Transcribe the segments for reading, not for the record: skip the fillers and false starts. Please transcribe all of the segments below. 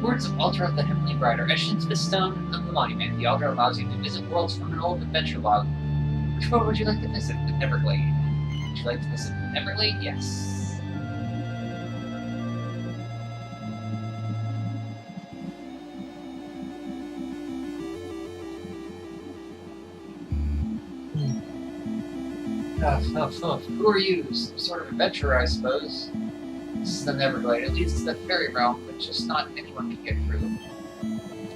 Words of Altar of the Heavenly Rider. Etched into the stone of the monument, the altar allows you to visit worlds from an old adventure log. Which world would you like to visit? The Neverglade. Would you like to visit the Neverglade? Yes. Who are you? Some sort of adventurer, I suppose. This is the Neverglade. It leads to the fairy realm, but just not anyone can get through.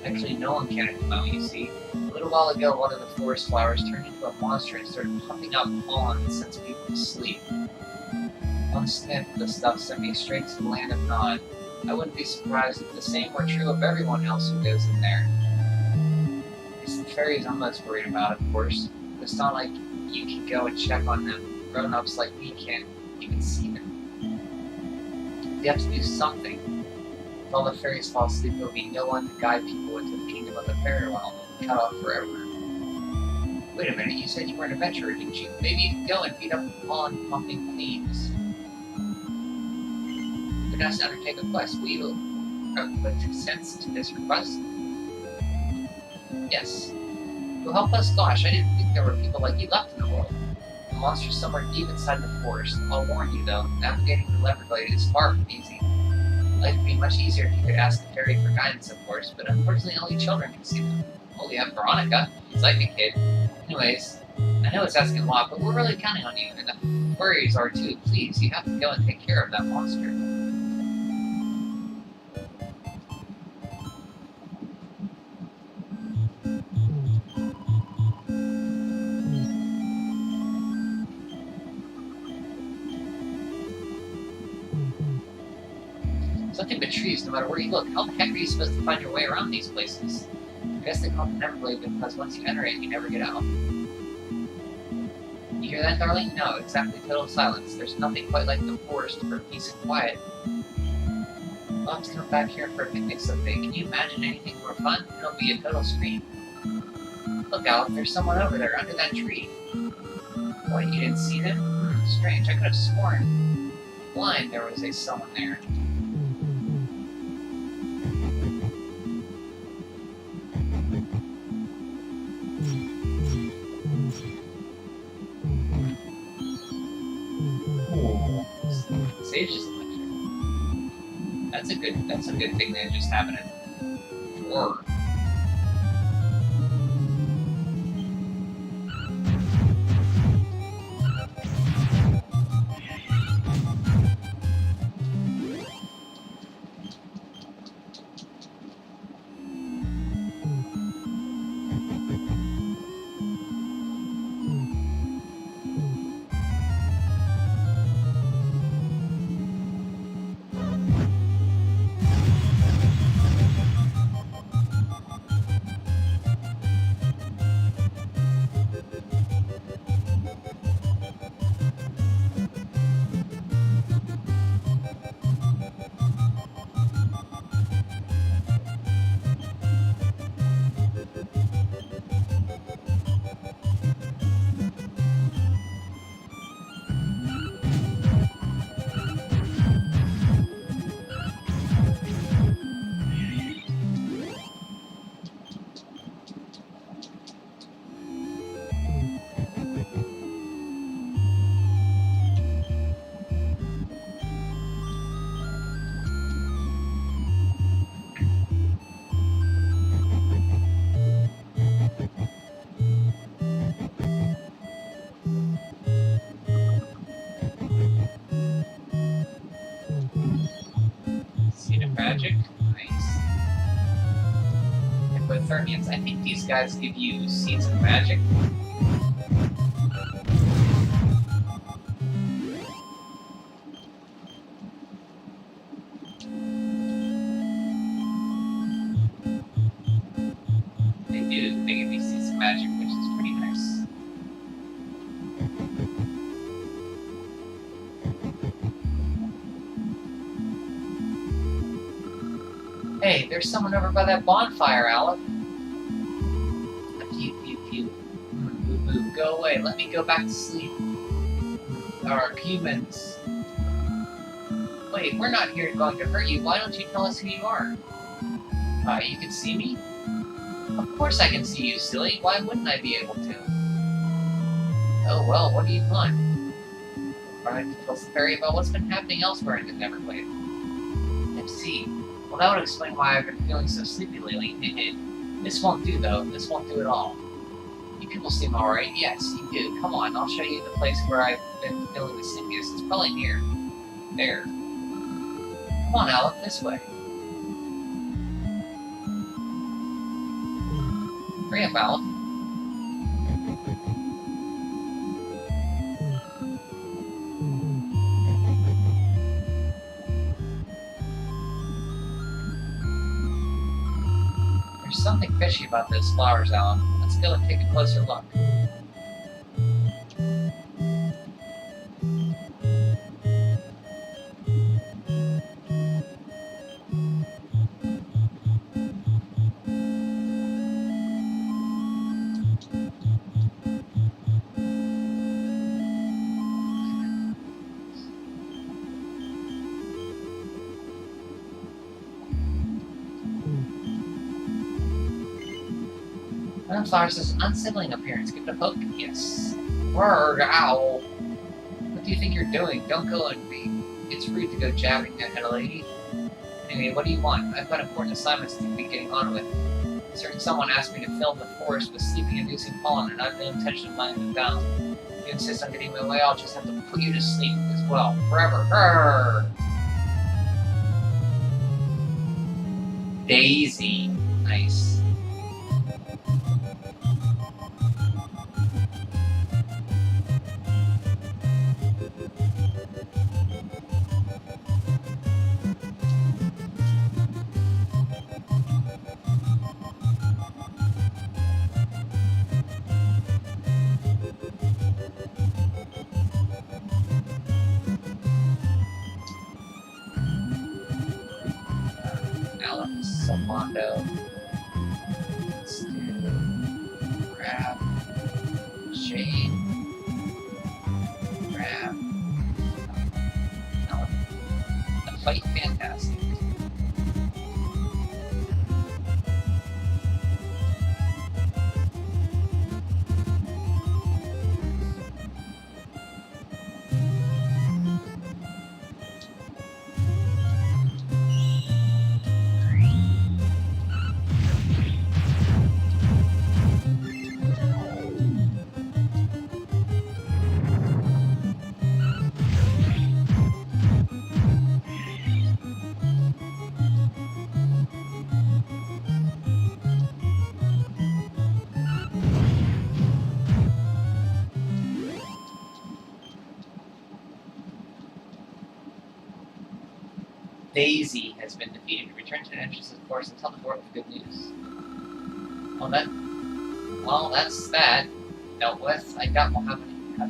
Actually, no one can at the moment, you see. A little while ago, one of the forest flowers turned into a monster and started pumping out pollen that sends people to sleep. One sniff of the stuff sent me straight to the land of Nod. I wouldn't be surprised if the same were true of everyone else who lives in there. It's the fairies I'm most worried about, of course. But it's not like you can go and check on them. Grown-ups like me can't even see them. We have to do something. If all the fairies fall asleep, there will be no one to guide people into the kingdom of the fairy realm, cut off forever. Wait a minute, you said you were an adventurer, didn't you? Maybe you can go and beat up the pollen-pumping queens. You're going to undertake a quest. Will you put sense to this request? Yes. You'll help us? Gosh, I didn't think there were people like you left in the world. The monster's somewhere deep inside the forest. I'll warn you, though, navigating the Neverglade is far from easy. Life would be much easier if you could ask the fairy for guidance, of course, but unfortunately only children can see them. Oh, we have Veronica. She's like a kid. Anyways, I know it's asking a lot, but we're really counting on you, and the fairies are too. Please, you have to go and take care of that monster. Nothing but trees, no matter where you look. How the heck are you supposed to find your way around these places? I guess they call it the Neverglade because once you enter it, you never get out. You hear that, darling? No, exactly total silence. There's nothing quite like the forest for peace and quiet. We'll have to come back here for a picnic someday. Can you imagine anything more fun? It'll be a total scream. Look out, there's someone over there under that tree. What, you didn't see them? Strange, I could have sworn blind there was someone there. Sage is electric. That's a good thing that just happened in horror. Magic. Nice. Hypothermians. I think these guys give you seeds of magic. They do. They give you seeds of magic, which is pretty nice. Hey, there's someone over by that bonfire, Aleph. Pew, pew, pew. Boo, boo, go away. Let me go back to sleep. Dark humans. Wait, we're not here going to hurt you. Why don't you tell us who you are? You can see me? Of course I can see you, silly. Why wouldn't I be able to? Oh well, what do you want? Trying to tell the fairy about what's been happening elsewhere in the Neverglade. I see. Well, that would explain why I've been feeling so sleepy lately. This won't do, though. This won't do at all. You people seem alright. Yes, you do. Come on, I'll show you the place where I've been feeling the sleepiest. It's probably near there. Come on, Alec, this way. Hurry up, Alec. There's something fishy about those flowers, Alan. Let's go and take a closer look. One flowers has an unsettling appearance. Give it a poke. Yes. Word, owl. What do you think you're doing? Don't go and be. It's rude to go jabbing at a lady. Anyway, what do you want? I've got important assignments to be getting on with. Someone asked me to fill the forest with sleeping-inducing pollen, and I've no intention of letting them down. If you insist on getting away, I'll just have to put you to sleep as well. Forever. Brrr. Daisy. Nice. Mondo. Let's do grab Shade. Grab a fight fantastic. Daisy has been defeated. Return to the entrance of the forest and tell the dwarf the good news. Well, that's that. Dealt with. I doubt we'll have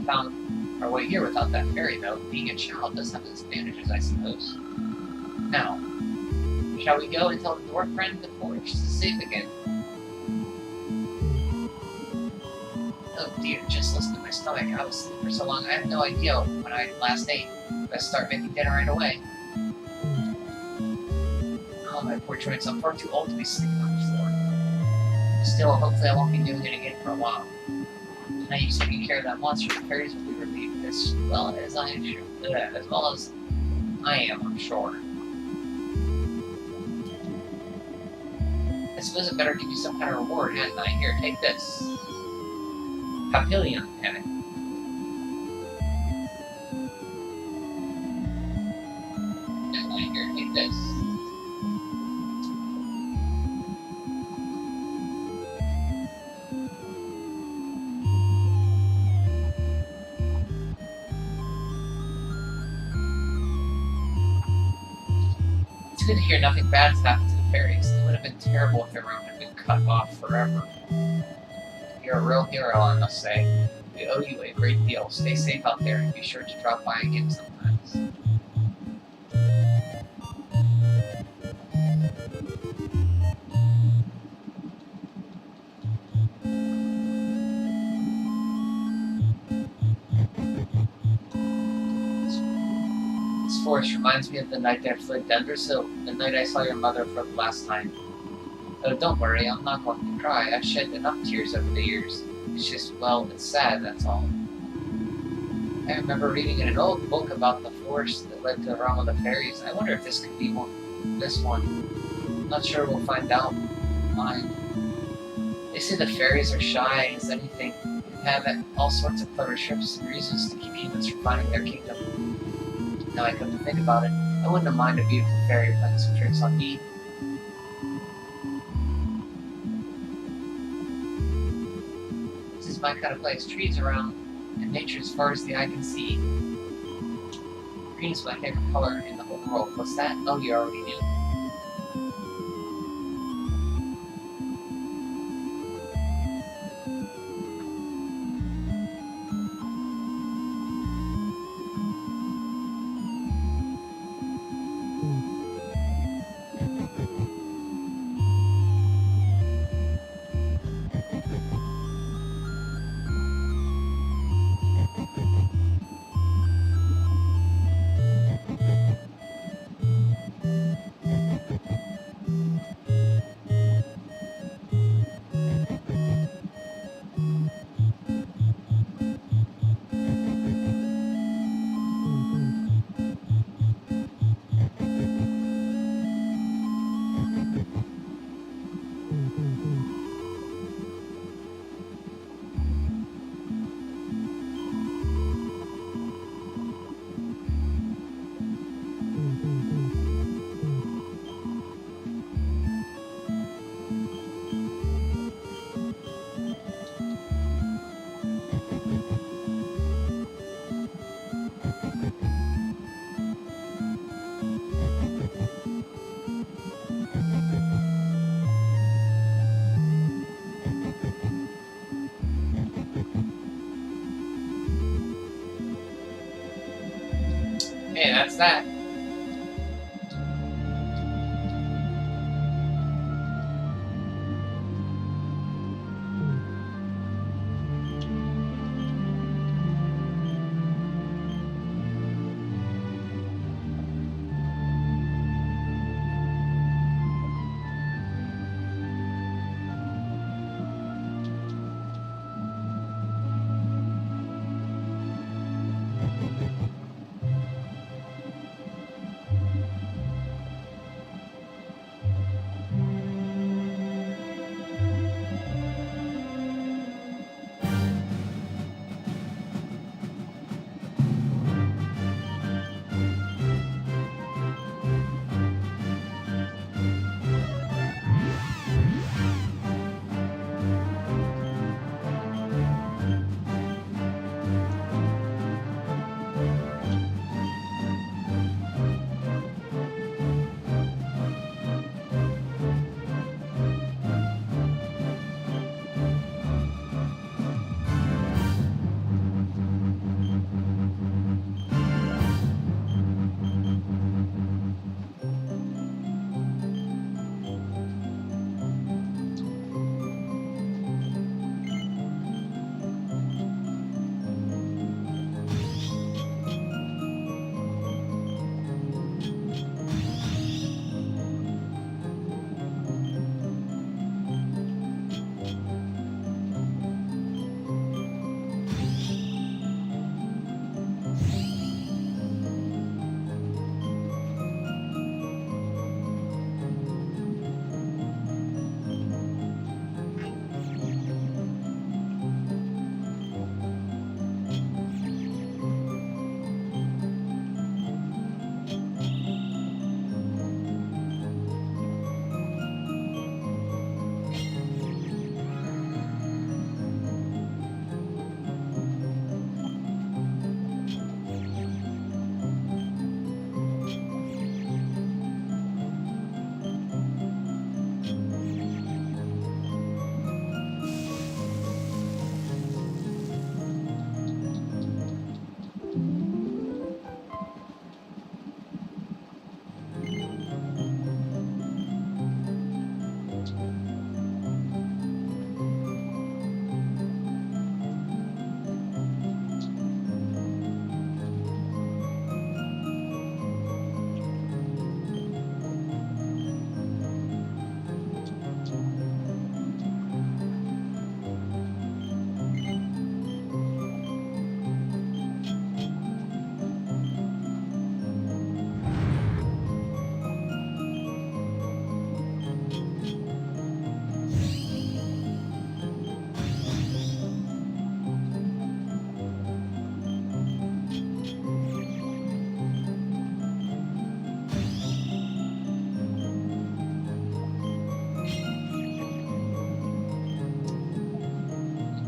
found our way here without that fairy, though. Being a child does have its advantages, I suppose. Now, shall we go and tell the dwarf friend the forest is safe again? Oh dear, just listen to my stomach. I was asleep for so long, I had no idea when I last ate. Best start making dinner right away. Oh, my poor joints, I'm far too old to be sleeping on the floor. Still, hopefully I won't be doing it again for a while. Now you taking care of that monster, the fairies will be relieved as well as I am sure. As well as I am, I'm sure. I suppose I better give you some kind of reward, hadn't I? Here, take this. Papillion panic. And here, take this. It's good to hear nothing bad has happened to the fairies. It would have been terrible if their realm had been cut off forever. You're a real hero, I must say. We owe you a great deal. Stay safe out there and be sure to drop by again sometimes. This forest reminds me of the night that I fled Denver, so the night I saw your mother for the last time. Oh, don't worry, I'm not going to cry. I've shed enough tears over the years. It's just, well, it's sad, that's all. I remember reading in an old book about the forest that led to the realm of the fairies. I wonder if this could be this one. I'm not sure we'll find out. Fine. They say the fairies are shy as anything and have all sorts of clever tricks and reasons to keep humans from finding their kingdom. Now I come to think about it, I wouldn't have minded a beautiful fairy playing some tricks on me. This is my kind of place. Trees around, and nature as far as the eye can see. Green is my favorite color in the whole world. What's that? Oh, you already knew. Hey, that's that.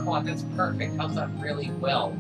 Come on, that's perfect. How's that really well?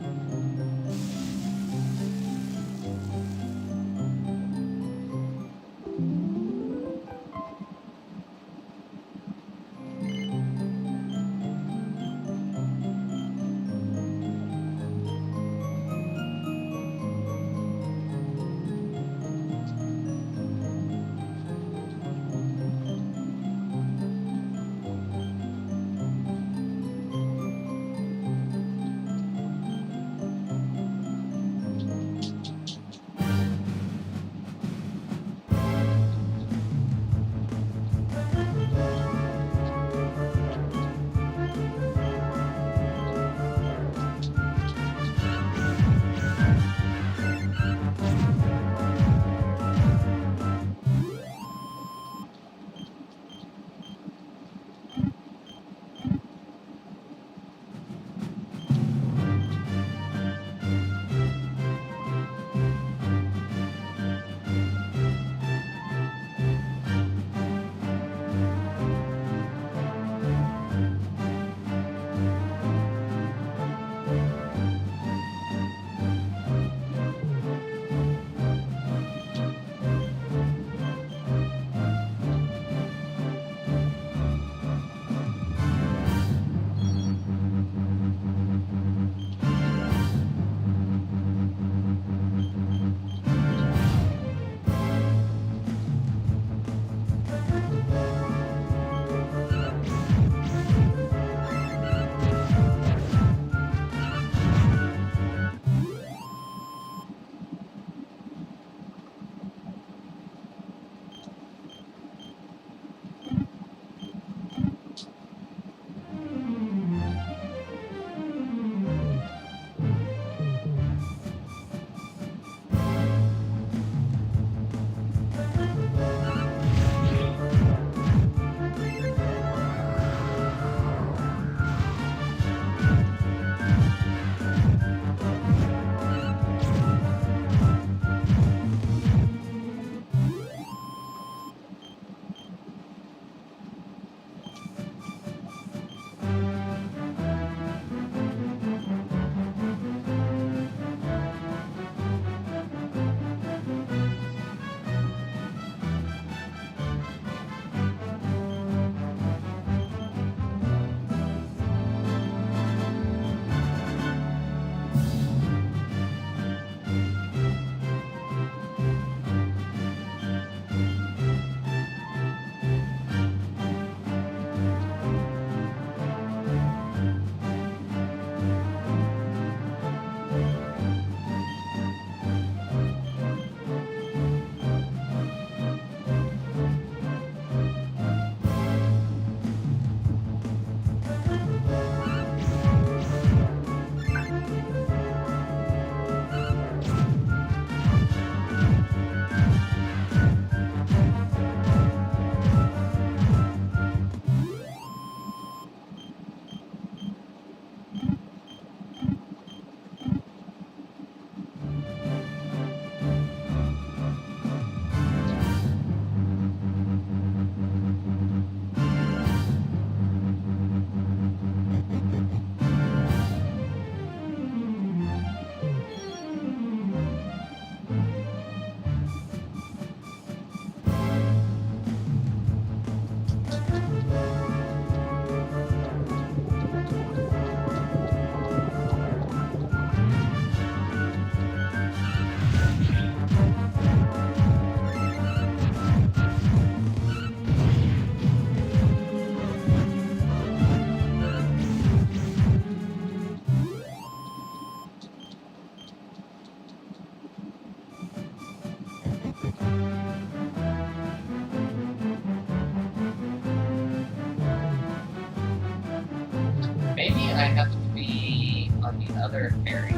Maybe I have to be on the other area.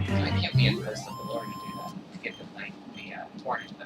I can't be in Post of the Lord to do that. To get the torrent though.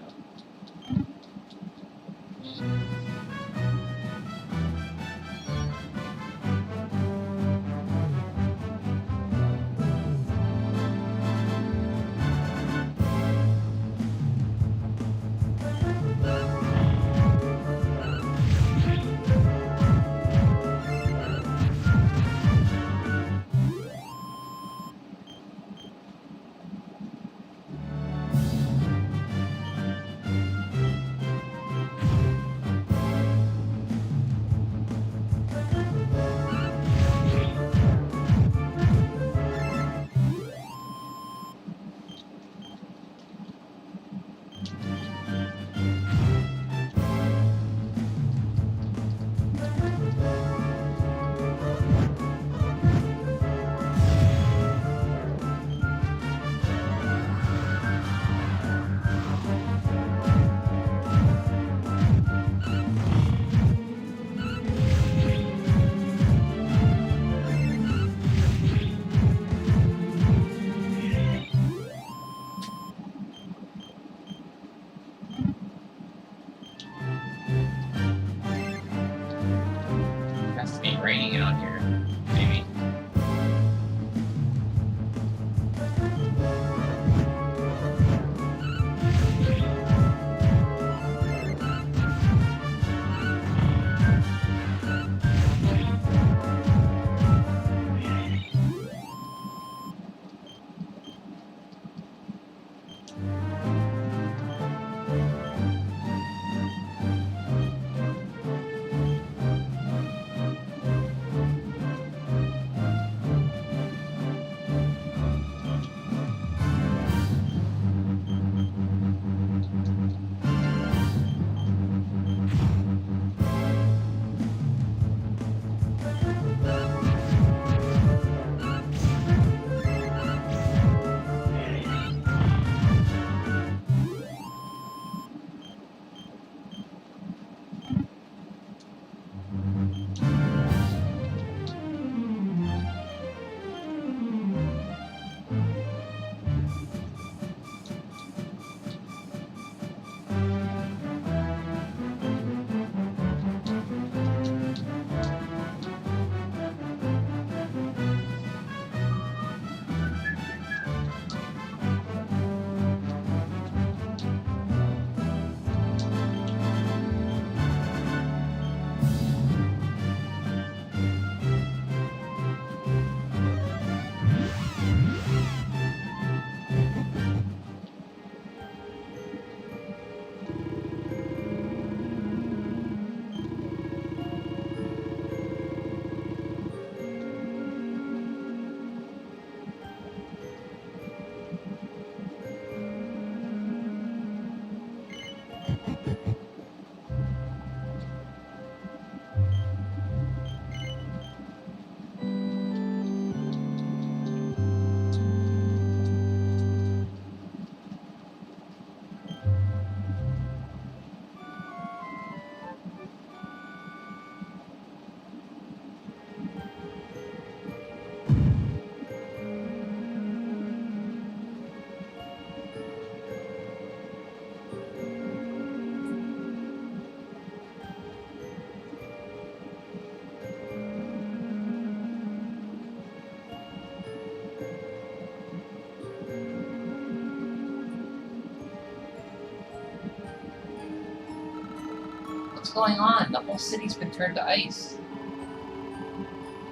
What's going on? The whole city's been turned to ice.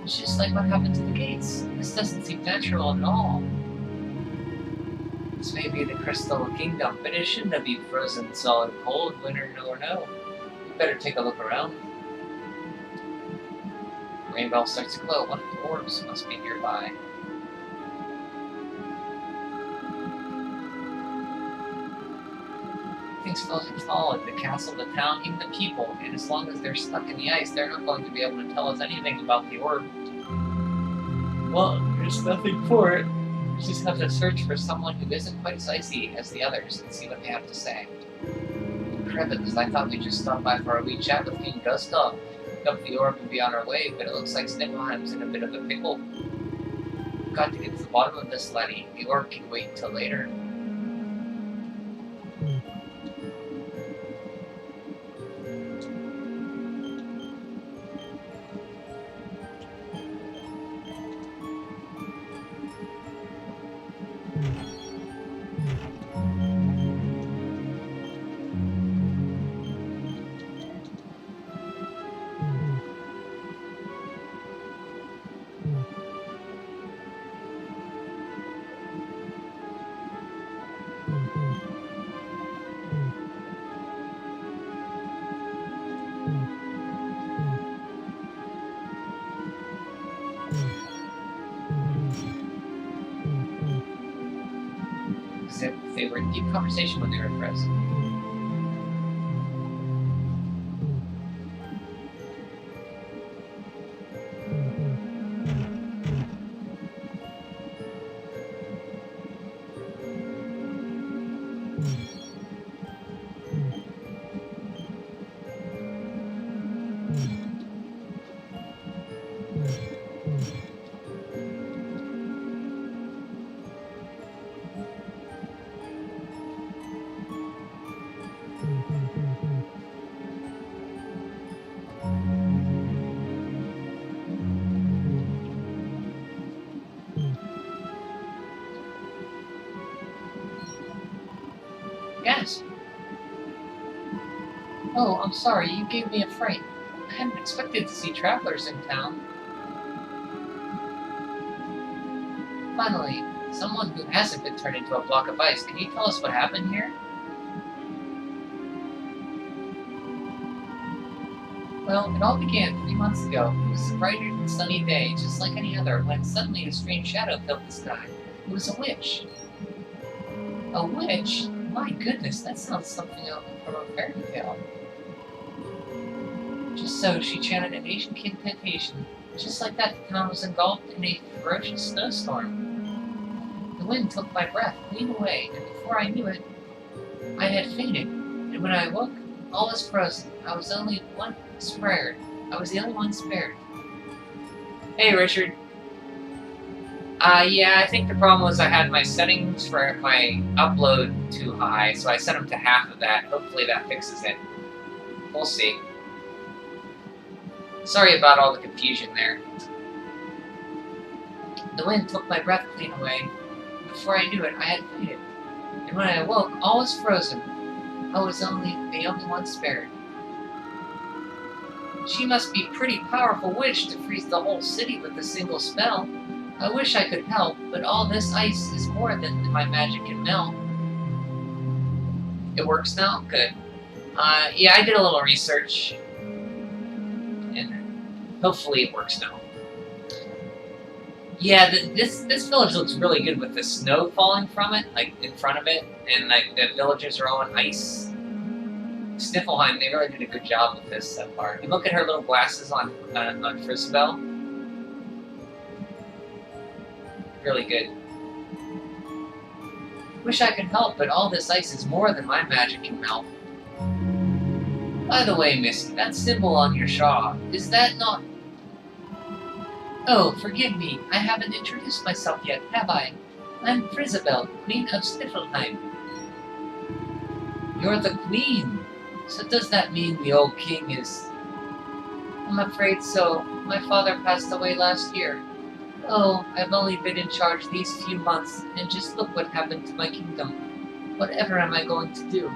It's just like what happened to the gates. This doesn't seem natural at all. This may be the Crystal Kingdom, but it shouldn't have been frozen solid cold, winter or no. We better take a look around. The rainbow starts to glow. One of the orbs must be nearby. Things fall at the castle, the town, even the people, and as long as they're stuck in the ice, they're not going to be able to tell us anything about the orb. Well, there's nothing for it. We just have to search for someone who isn't quite as icy as the others and see what they have to say. Heavens, I thought we'd just stop by for a wee chat with King Gustav, pick up the orb and be on our way, but it looks like Snivelheim's in a bit of a pickle. We've got to get to the bottom of this, laddie. The orb can wait until later. They were in deep conversation when they were present. Yes. Oh, I'm sorry, you gave me a fright. I hadn't expected to see travelers in town. Finally, someone who hasn't been turned into a block of ice. Can you tell us what happened here? Well, it all began 3 months ago. It was a bright and sunny day, just like any other, when suddenly a strange shadow filled the sky. It was a witch. A witch? My goodness, that sounds something out from a fairy tale. Just so, she chanted an ancient incantation. Just like that, the town was engulfed in a ferocious snowstorm. The wind took my breath clean away, and before I knew it, I had fainted. And when I awoke, all was frozen. I was the only one spared. Hey, Richard. Yeah, I think the problem was I had my settings for my upload too high, so I set them to half of that. Hopefully that fixes it. We'll see. Sorry about all the confusion there. The wind took my breath clean away. Before I knew it, I had fainted. And when I awoke, all was frozen. I was the only one spared. She must be a pretty powerful witch to freeze the whole city with a single spell. I wish I could help, but all this ice is more than my magic can melt. It works now? Good. Yeah, I did a little research, and hopefully it works now. Yeah, this village looks really good with the snow falling from it, like in front of it, and like the villagers are all in ice. Snivelheim, they really did a good job with this so far. And look at her little glasses on Frisbel. Really good. Wish I could help, but all this ice is more than my magic can melt. By the way, Missy, that symbol on your shawl, is that not... Oh, forgive me, I haven't introduced myself yet, have I? I'm Frisabel, Queen of Snivelheim. You're the Queen! So does that mean the old king is... I'm afraid so. My father passed away last year. Oh, I've only been in charge these few months, and just look what happened to my kingdom. Whatever am I going to do?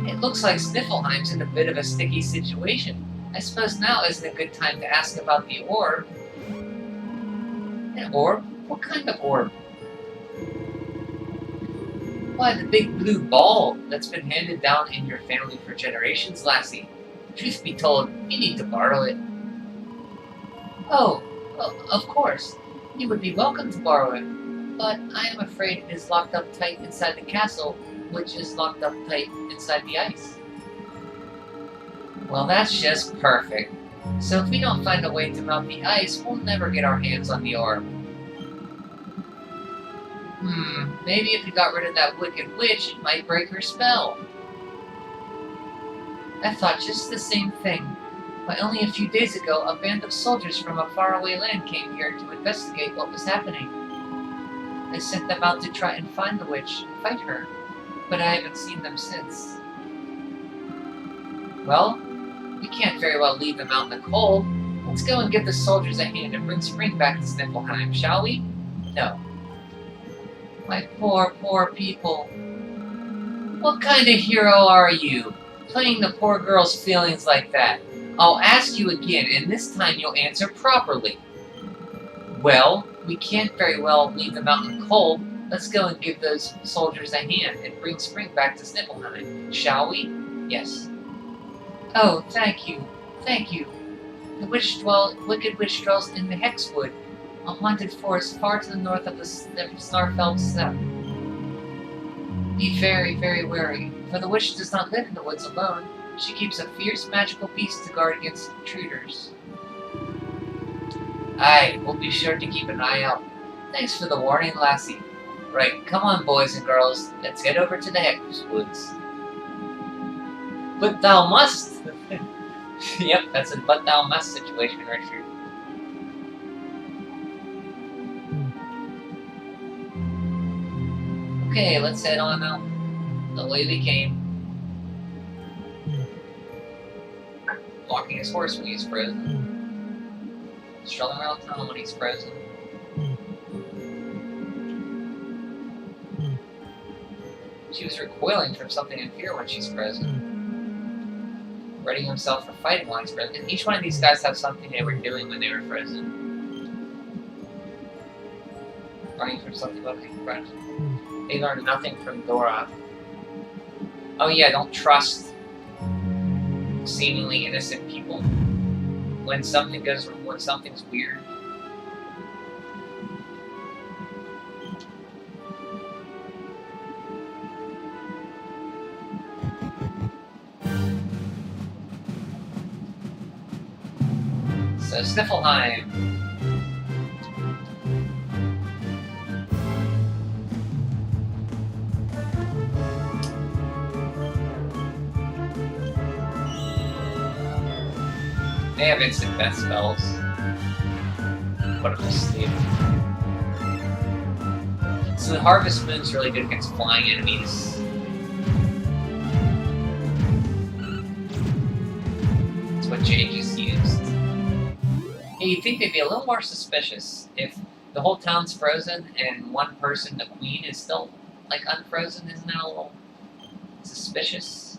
It Looks like Sniffleheim's in a bit of a sticky situation. I suppose now isn't a good time to ask about the orb. An orb? What kind of orb? Why, the big blue ball that's been handed down in your family for generations, lassie. Truth be told, you need to borrow it. Oh, well, of course. You would be welcome to borrow it. But I am afraid it is locked up tight inside the castle, which is locked up tight inside the ice. Well, that's just perfect. So if we don't find a way to melt the ice, we'll never get our hands on the orb. Maybe if we got rid of that wicked witch, it might break her spell. I thought just the same thing. But only a few days ago, a band of soldiers from a faraway land came here to investigate what was happening. I sent them out to try and find the witch and fight her, but I haven't seen them since. Well, we can't very well leave them out in the cold. Let's go and give the soldiers a hand and bring spring back to Sniffleheim, shall we? No. My poor, poor people. What kind of hero are you, playing the poor girl's feelings like that? I'll ask you again, and this time you'll answer properly. Well, we can't very well leave them out in the cold. Let's go and give those soldiers a hand and bring spring back to Sniffleheim, shall we? Yes. Oh, thank you. Thank you. The wicked witch dwells in the Hexwood, a haunted forest far to the north of the Snarfell Steppe. Be very, very wary, for the witch does not live in the woods alone. She keeps a fierce magical beast to guard against intruders. Aye, we'll be sure to keep an eye out. Thanks for the warning, lassie. Right, come on, boys and girls. Let's head over to the Hexwoods. But thou must! Yep, that's a but thou must situation right here. Okay, let's head on out the way we came. Walking his horse when he's frozen. Strolling around town when he's frozen. She was recoiling from something in fear when she's frozen. Readying himself for fighting while he's frozen. And each one of these guys have something they were doing when they were frozen. Running from something while being frozen. They learned nothing from Dora. Oh yeah, don't trust seemingly innocent people. When something goes wrong, when something's weird. So, Sniffleheim. They have instant death spells. Put them to sleep. So the Harvest Moon's really good against flying enemies. That's what Jaegis used. Yeah, you'd think they'd be a little more suspicious if the whole town's frozen and one person, the queen, is still, like, unfrozen. Isn't that a little suspicious?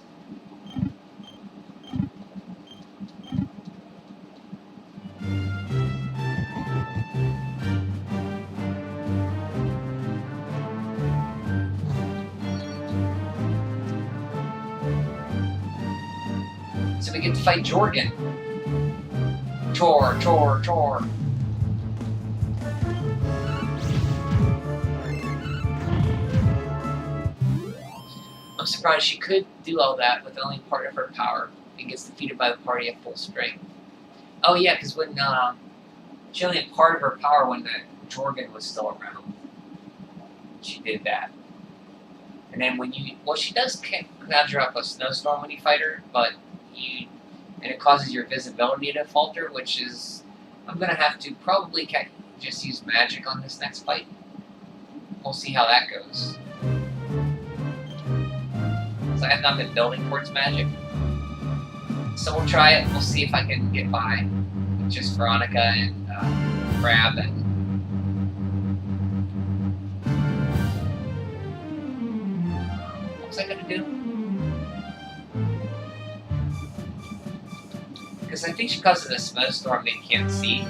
So we get to fight Jorgen. Chor, chor, chor. I'm surprised she could do all that with only part of her power and gets defeated by the party at full strength. Oh yeah, because when she only had part of her power when the Jorgen was still around. She did that. And then when you, well, she does conjure up a snowstorm when you fight her, but and it causes your visibility to falter, which is, I'm gonna have to probably just use magic on this next fight. We'll see how that goes. So I have not been building towards magic. So we'll try it, we'll see if I can get by with just Veronica and Crab and what was I gonna do? Because I think she causes a snowstorm they can't see.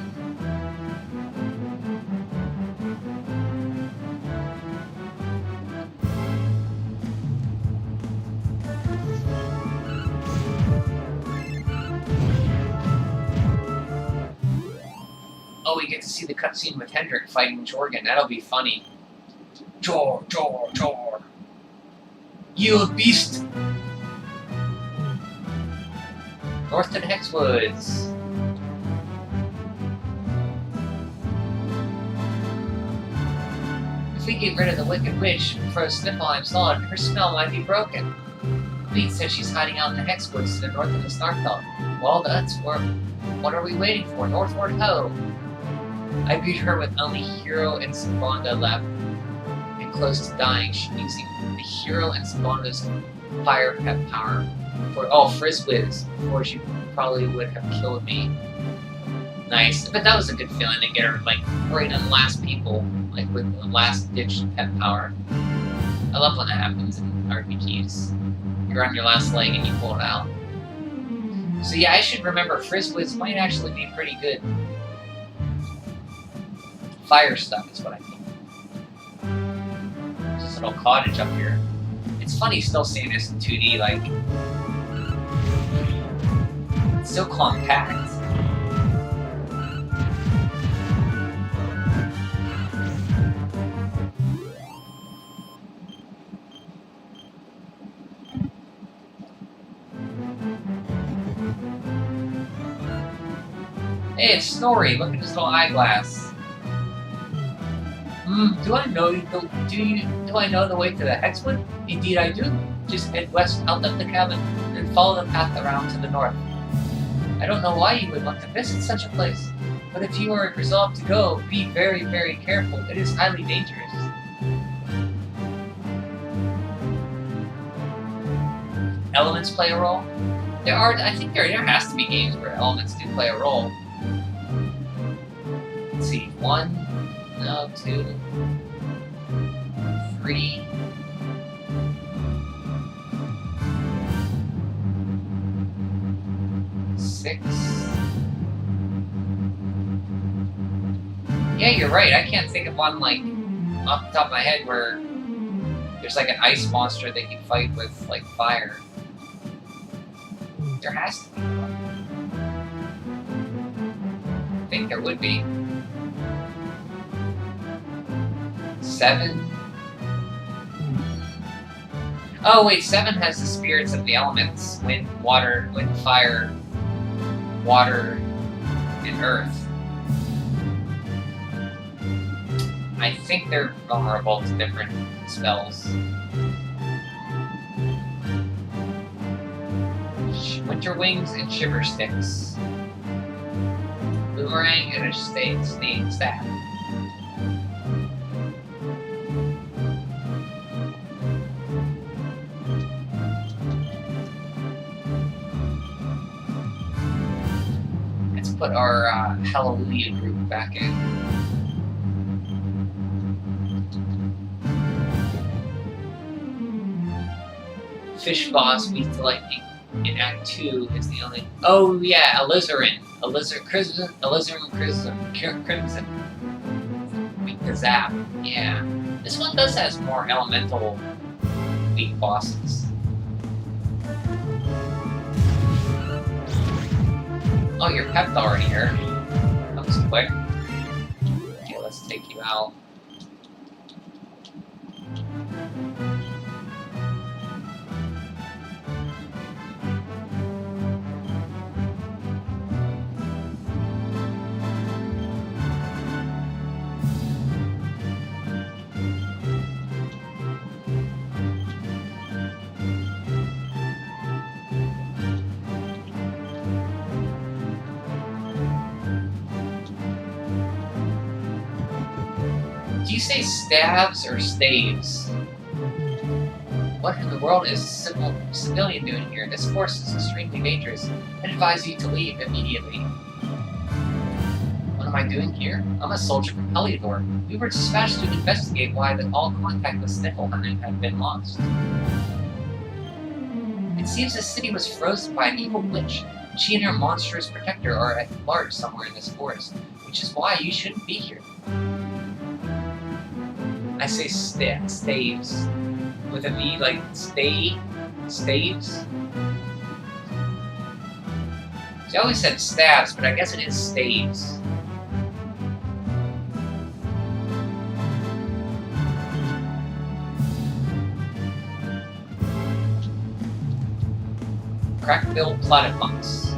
Oh, we get to see the cutscene with Hendrik fighting Jorgen. That'll be funny. Jor. You beast! North to the Hexwoods. If we get rid of the Wicked Witch before Sniffleheim's Law, her spell might be broken. Leet says she's hiding out in the Hexwoods to the north of the Snarkfell. Well, that's where. What are we waiting for? Northward ho! I greet her with only Hero and Sybonda left and close to dying. She's using the Hero and Sybonda's fire pet power. Frizzwiz, before she probably would have killed me. Nice. But that was a good feeling to get her, like, right on the last people, like, with the last-ditch pet power. I love when that happens in RPGs. You're on your last leg and you pull it out. So yeah, I should remember Frizzwiz might actually be pretty good. Fire stuff is what I think. There's this little cottage up here. It's funny still seeing this in 2D, like... It's still compact. Hey, it's Snorri. Look at his little eyeglass. Do I know you? Do I know the way to the Hexwood? Indeed, I do. Just head west out of the cabin, and follow the path around to the north. I don't know why you would want to visit such a place, but if you are resolved to go, be very, very careful. It is highly dangerous. Elements play a role. I think there has to be games where elements do play a role. Let's see, 2, 3. Six. Yeah, you're right. I can't think of one, like, off the top of my head where there's like an ice monster that you fight with, like, fire. There has to be one. I think there would be. 7. Oh wait, 7 has the spirits of the elements: wind, fire, water, and earth. I think they're vulnerable to different spells. Winter Wings and Shiver Sticks. Boomerang and a stain staff. Let's put our Hallelujah group back in. Fish Boss meets the lightning in Act 2 is the only... Oh yeah, Alizarin. Alizarin Crimson. Weak to Zap. Yeah. This one does has more elemental weak bosses. Oh, you're pepped already here. That was quick. Okay, let's take you out. Do you say staves or staves? What in the world is a civilian doing here? This force is extremely dangerous. I advise you to leave immediately. What am I doing here? I'm a soldier from Heliodor. We were dispatched to investigate why all contact with Sniffleheim had been lost. It seems the city was frozen by an evil witch. She and her monstrous protector are at large somewhere in this forest, which is why you shouldn't be here. I say staves. With a V, like staves? She always said stabs, but I guess it is staves. Crack-billed platypus.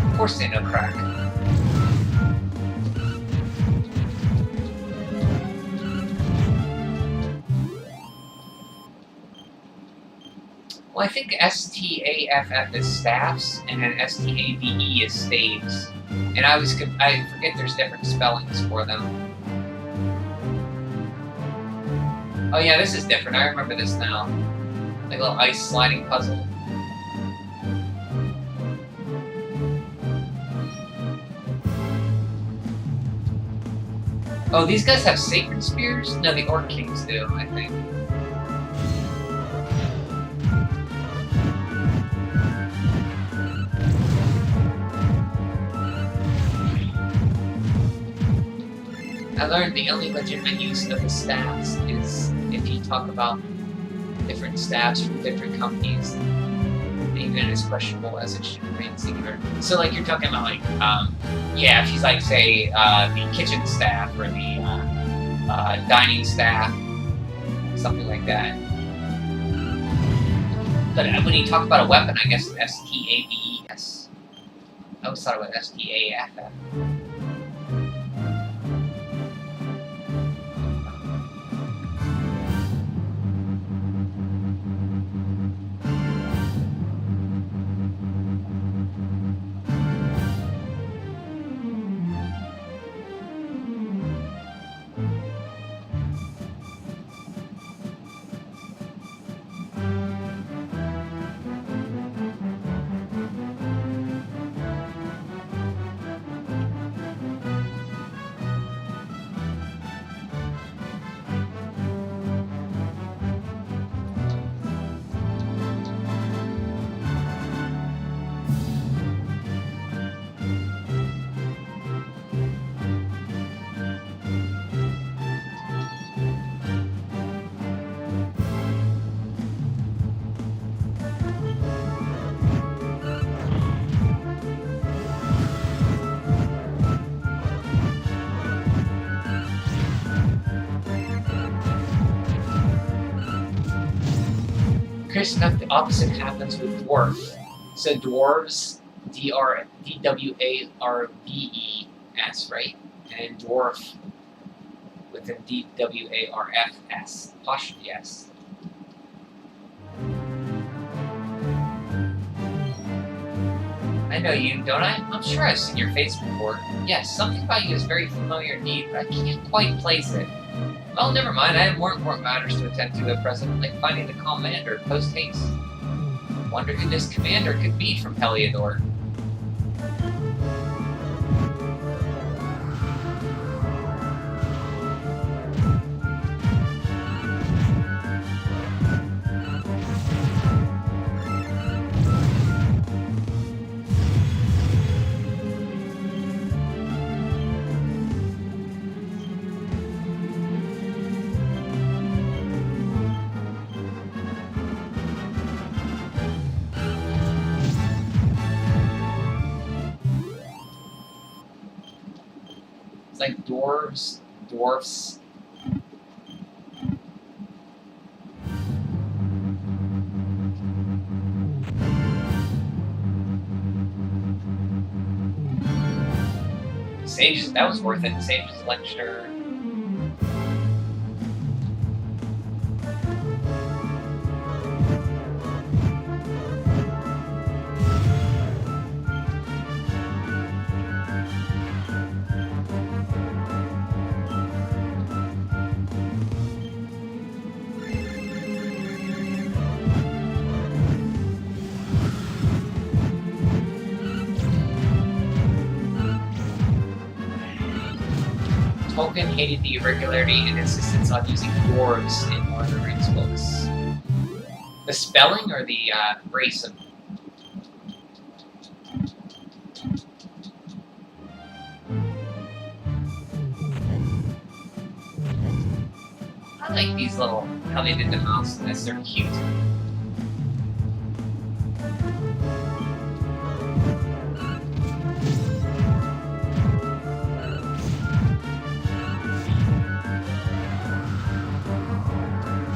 Of course they know crack. Well, I think STAFF is staffs, and then STAVE is staves. And I forget there's different spellings for them. Oh yeah, this is different. I remember this now. Like a little ice sliding puzzle. Oh, these guys have sacred spears? No, the Orc Kings do, I think. I learned the only legitimate use of the staffs is if you talk about different staffs from different companies, even as questionable as it should remain singular. So, like, you're talking about, like, yeah, if she's like, say, the kitchen staff or the dining staff, something like that. But when you talk about a weapon, I guess it's STAVES. I always thought it was STAFF. Curious enough, the opposite happens with dwarf. So dwarves, D-W-A-R-V-E-S, right? And dwarf with a D-W-A-R-F-S. Apostrophe S. I know you, don't I? I'm sure I've seen your face before. Yes, something about you is very familiar indeed, but I can't quite place it. Well, never mind. I have more important matters to attend to at present, like finding the commander post-haste. Wonder who this commander could be from Heliodor. It's like dwarves. Sages, that was worth it. Sages lecture. Tolkien hated the irregularity and insistence on using dwarves in Lord of the Rings books. The spelling or the race of... I like these little, how they did the mouse, that's they're cute.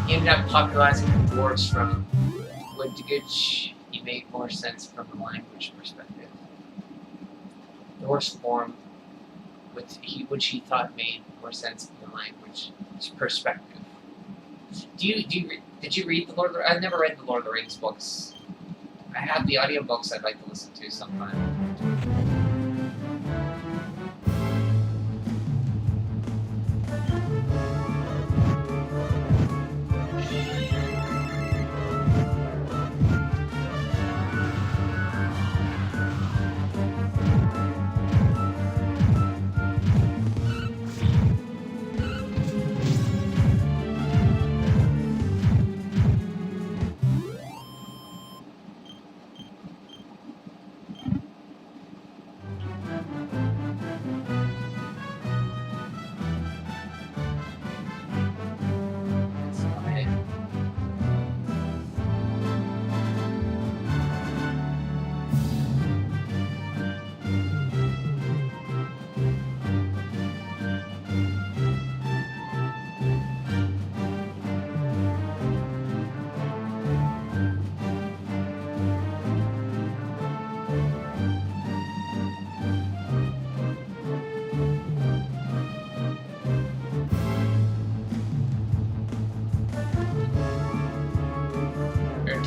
He ended up popularizing the dwarves from Windgitch. He made more sense from the language perspective. Dwarves form which he thought made more sense from the language perspective. Did you read the Lord of the Rings? I've never read the Lord of the Rings books. I have the audiobooks I'd like to listen to sometime.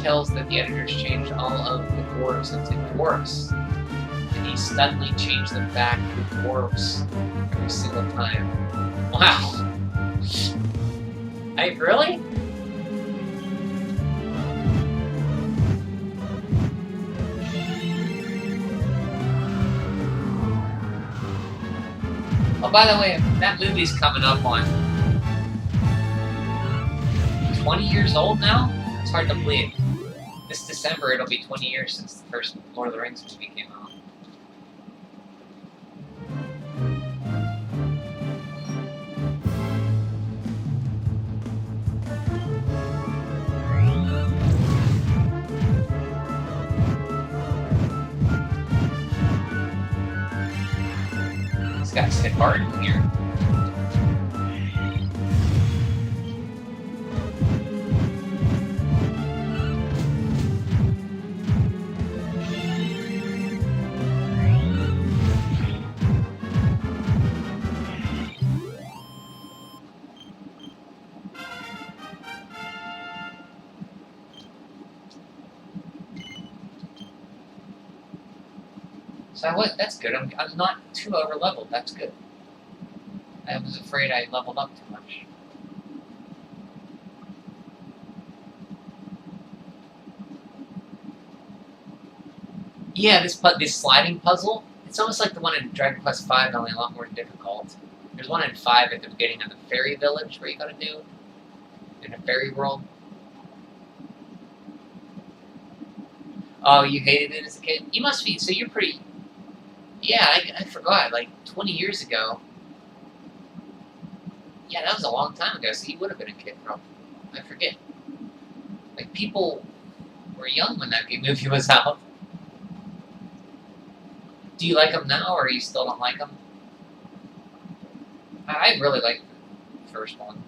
Tells that the editors changed all of the dwarves into dwarfs, and he suddenly changed them back to dwarves every single time. Wow! Really? Oh, by the way, that movie's coming up on 20 years old now? It's hard to believe. This December, it'll be 20 years since the first Lord of the Rings movie came out. This guy's hit hard in here. So that's good. I'm not too over leveled. That's good. I was afraid I leveled up too much. Yeah, this sliding puzzle. It's almost like the one in Dragon Quest V, only a lot more difficult. There's one in 5 at the beginning of the fairy village where you gotta do in a fairy world. Oh, you hated it as a kid? You must be. So you're pretty. Yeah, I forgot. Like 20 years ago. Yeah, that was a long time ago. So you would have been a kid, probably. I forget. Like people were young when that movie was out. Do you like them now, or you still don't like them? I really like the first one.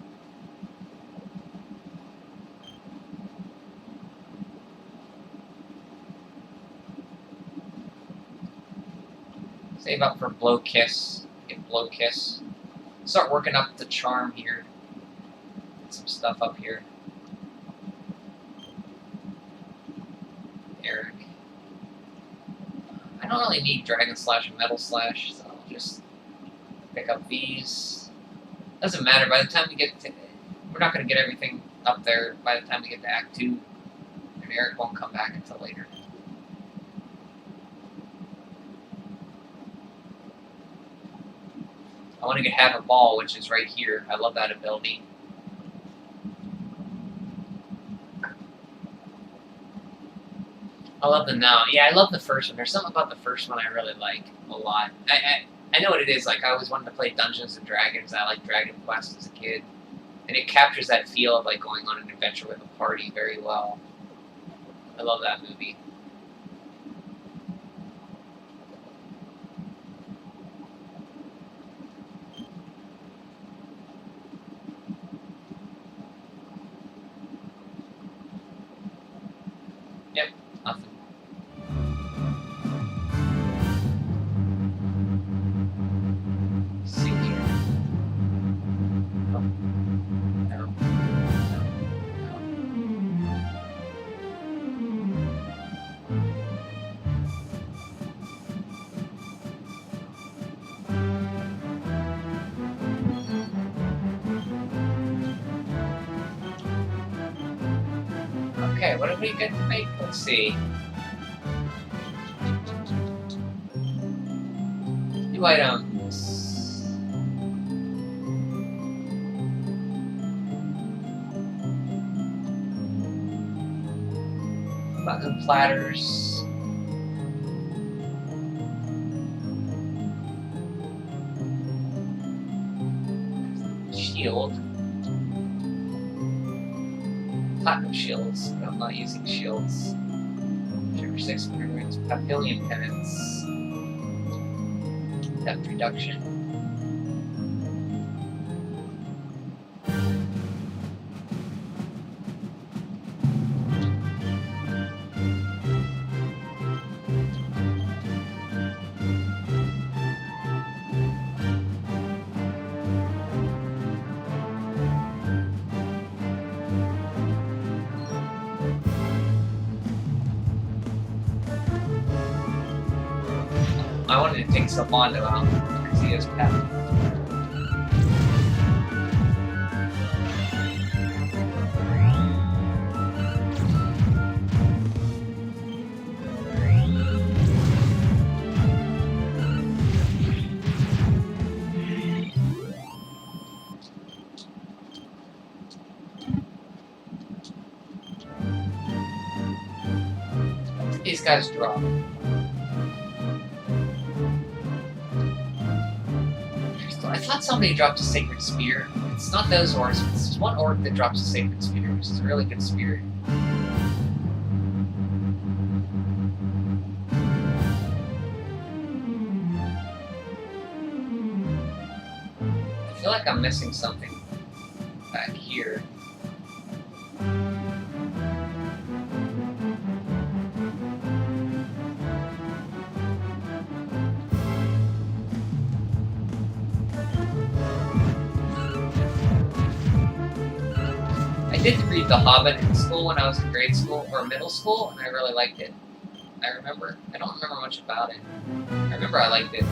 Save up for Blow Kiss. Get Blow Kiss. Start working up the charm here. Get some stuff up here. Eric. I don't really need Dragon Slash and Metal Slash, so I'll just pick up these. Doesn't matter, by the time we get to... We're not going to get everything up there by the time we get to Act 2. And Eric won't come back until later. I want to have a ball, which is right here. I love that ability. I love the now. Yeah, I love the first one. There's something about the first one I really like a lot. I know what it is. Like, I always wanted to play Dungeons and Dragons. I liked Dragon Quest as a kid. And it captures that feel of, like, going on an adventure with a party very well. I love that movie. Yep, nothing. See here. Oh. No. No. Okay, what do we get to make? Let's see. New items. Platinum platters. Shield. Platinum shields, but I'm not using shields. Sugar 600 runes, Papillion penance. Depth reduction. I wanted to take Salmondo out because he has pet. These guys drop. I thought somebody dropped a Sacred Spear. It's not those orcs, but it's one orc that drops a Sacred Spear, which is a really good spirit. I feel like I'm missing something back here. I did read The Hobbit in school when I was in grade school or middle school, and I really liked it. I don't remember much about it. I remember I liked it.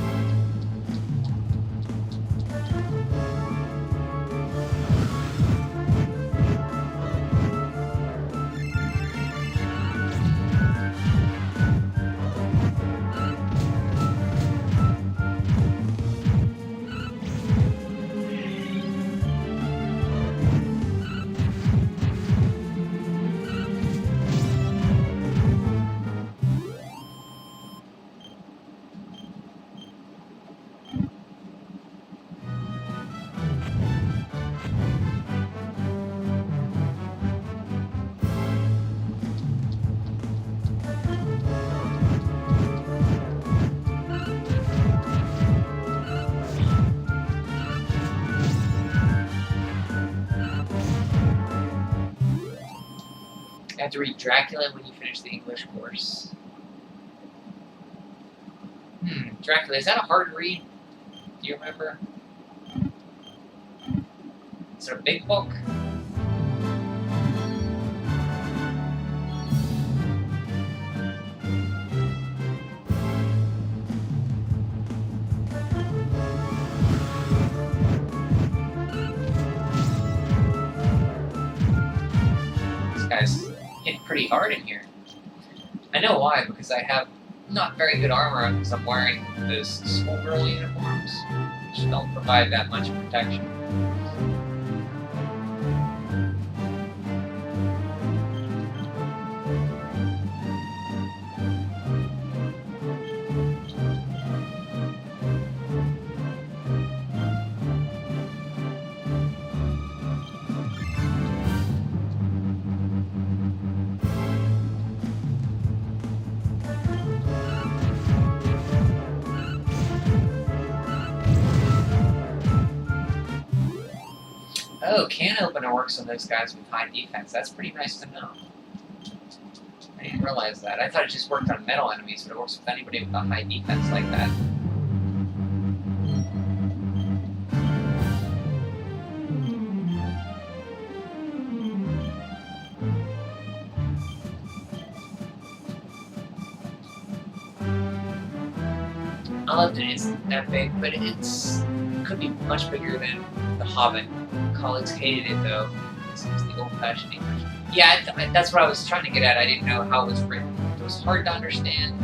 You have to read Dracula when you finish the English course. Dracula, is that a hard read? Do you remember? Is it a big book? This guy's hit pretty hard in here. I know why, because I have not very good armor on because I'm wearing those schoolgirl uniforms. which don't provide that much protection. Oh, can opener works on those guys with high defense. That's pretty nice to know. I didn't realize that. I thought it just worked on metal enemies, but it works with anybody with a high defense like that. I loved it. It's that big, but it could be much bigger than The Hobbit. Colleagues hated it though. It's the old-fashioned English. Yeah, that's what I was trying to get at. I didn't know how it was written. It was hard to understand.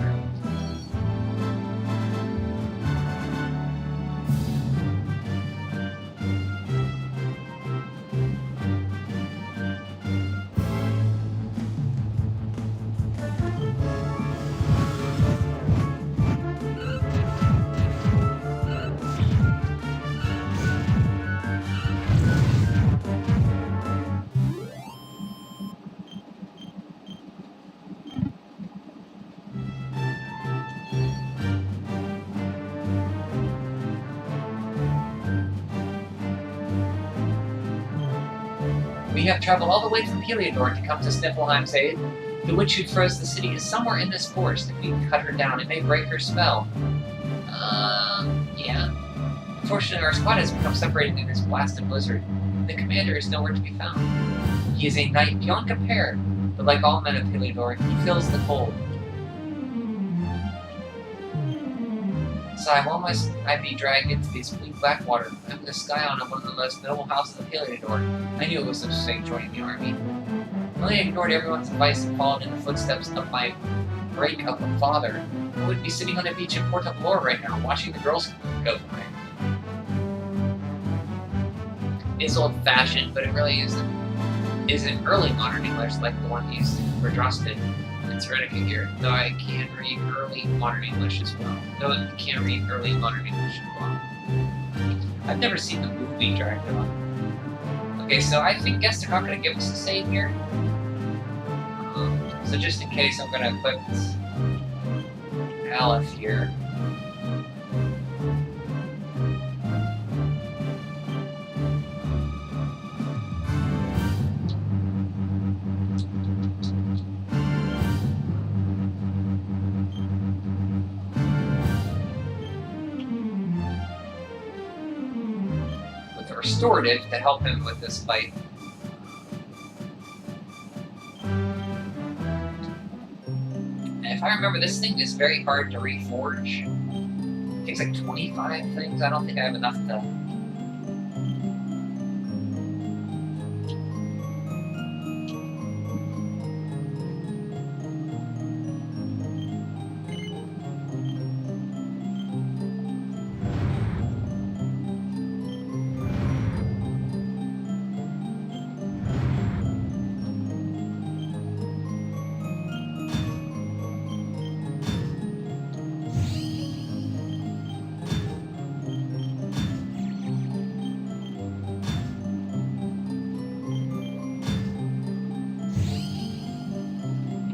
We have traveled all the way from Heliodor to come to Sniffelheim's aid. The witch who froze the city is somewhere in this forest. If we can cut her down, it may break her spell. Yeah. Unfortunately, our squad has become separated in this blasted blizzard. The commander is nowhere to be found. He is a knight beyond compare, but like all men of Heliodor, he feels the cold. Sigh, why must I be dragged into this bleak black water? I'm the scion of one of the most noble houses of Heliodor. I knew it was such a fate joining the army. I only ignored everyone's advice and followed in the footsteps of my break-up father. I would be sitting on a beach in Porta Valor right now, watching the girls go by. It's old-fashioned, but it really isn't early modern English like the one used for Drosten and Serenica here, though I can read early modern English as well. I've never seen the movie Dracula. Okay, so I guess they're not going to give us a save here. So just in case, I'm going to equip Aleph here. Restorative to help him with this fight. And if I remember, this thing is very hard to reforge. It takes like 25 things. I don't think I have enough to...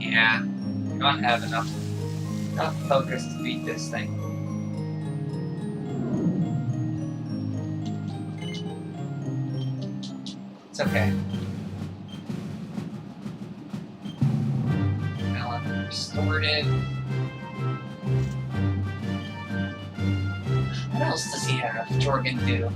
Yeah, I don't have enough focus to beat this thing. It's okay. Alan, restorative. What else does he have? Jorgen do?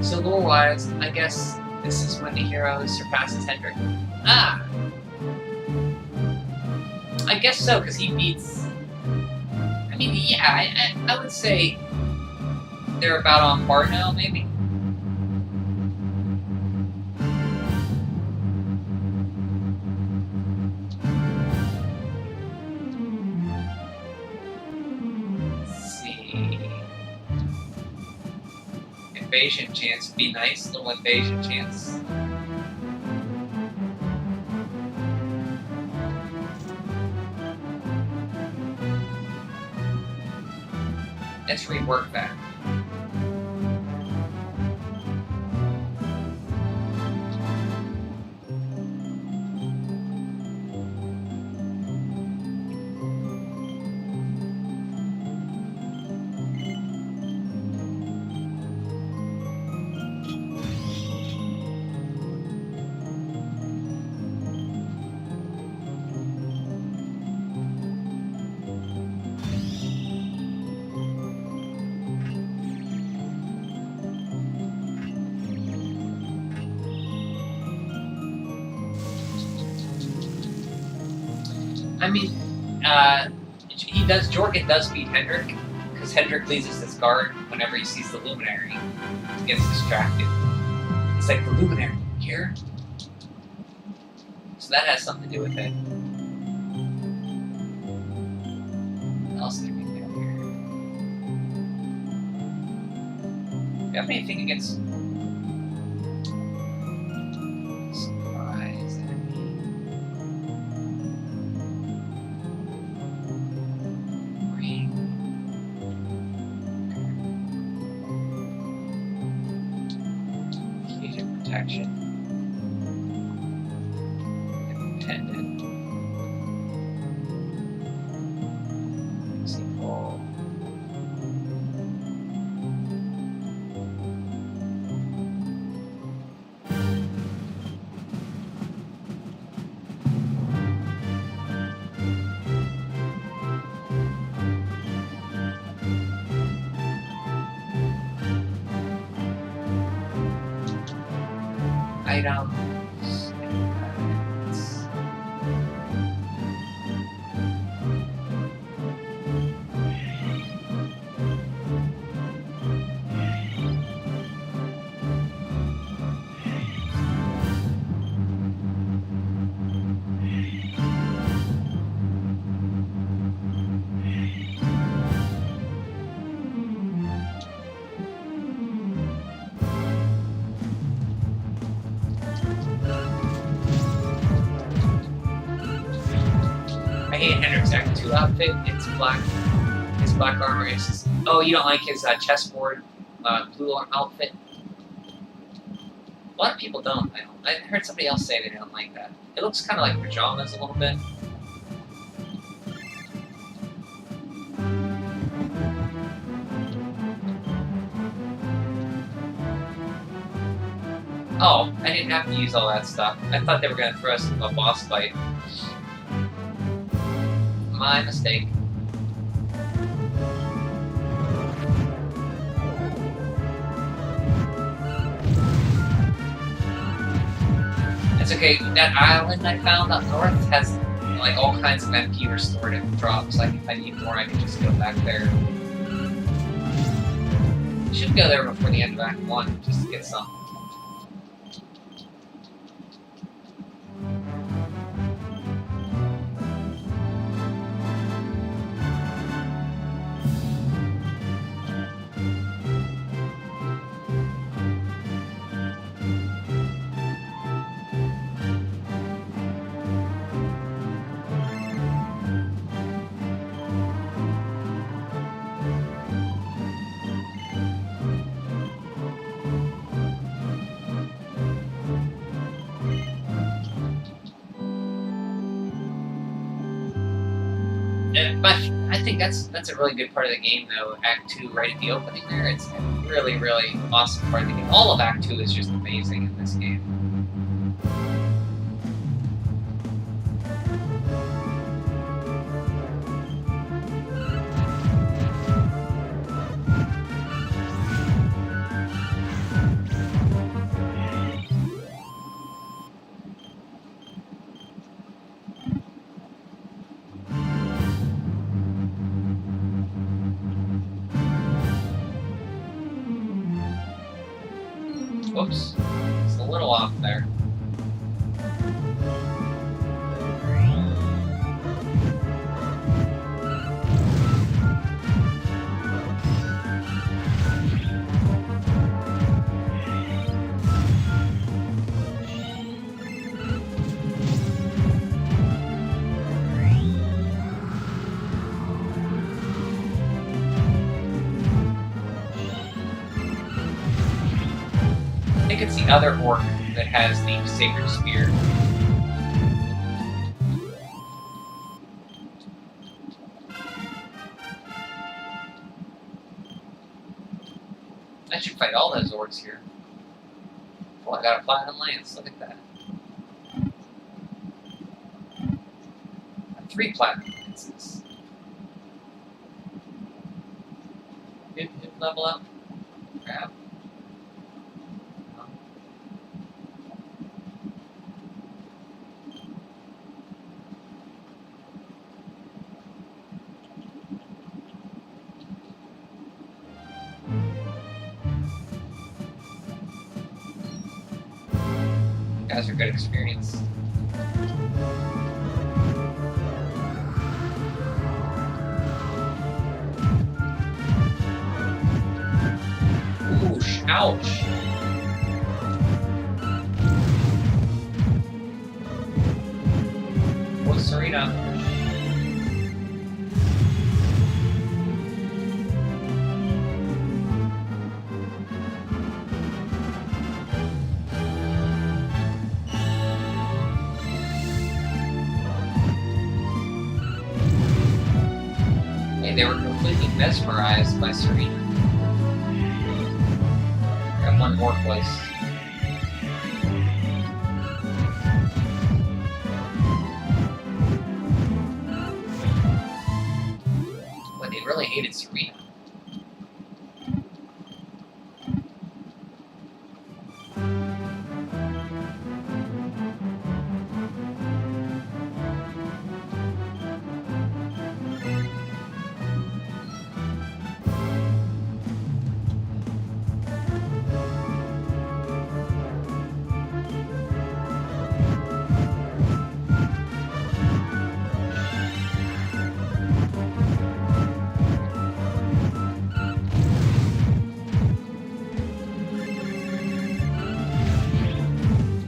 So lore-wise, I guess this is when the hero surpasses Hendrik. Ah! I guess so, because he beats... I mean, yeah, I would say they're about on par now, maybe? invasion chance would be nice. Little invasion chance. Let's rework that. I mean, Jorgen does beat Hendrik, because Hendrik leaves his guard whenever he sees the Luminary. He gets distracted. It's like, the Luminary, here? So that has something to do with it. What else can we do here? Do you have anything against... Surprise enemy? Ring. Fusion protection. Independent. Simple. Items. I hate Hendrik's Act 2 outfit. It's black. His black armor is just... Oh, you don't like his chessboard blue outfit? A lot of people don't. I heard somebody else say they don't like that. It looks kind of like pajamas a little bit. Oh, I didn't have to use all that stuff. I thought they were going to throw us into a boss fight. My mistake. It's okay, that island I found up north has like all kinds of MP restored and drops. Like if I need more, I can just go back there. Should go there before the end of Act 1 just to get some. But I think that's a really good part of the game, though. Act 2, right at the opening there, it's a really, really awesome part of the game. All of Act 2 is just amazing in this game. Whoops, it's a little off there. think it's the other orc that has the sacred spear. I should fight all those orcs here. Oh, I got a platinum lance. Look at that. 3 platinum lances. Did level up? Crap. Guys are good experience. Ooh, ouch. What's Serena? They were completely mesmerized by Serena. Got one more place. But they really hated Serena.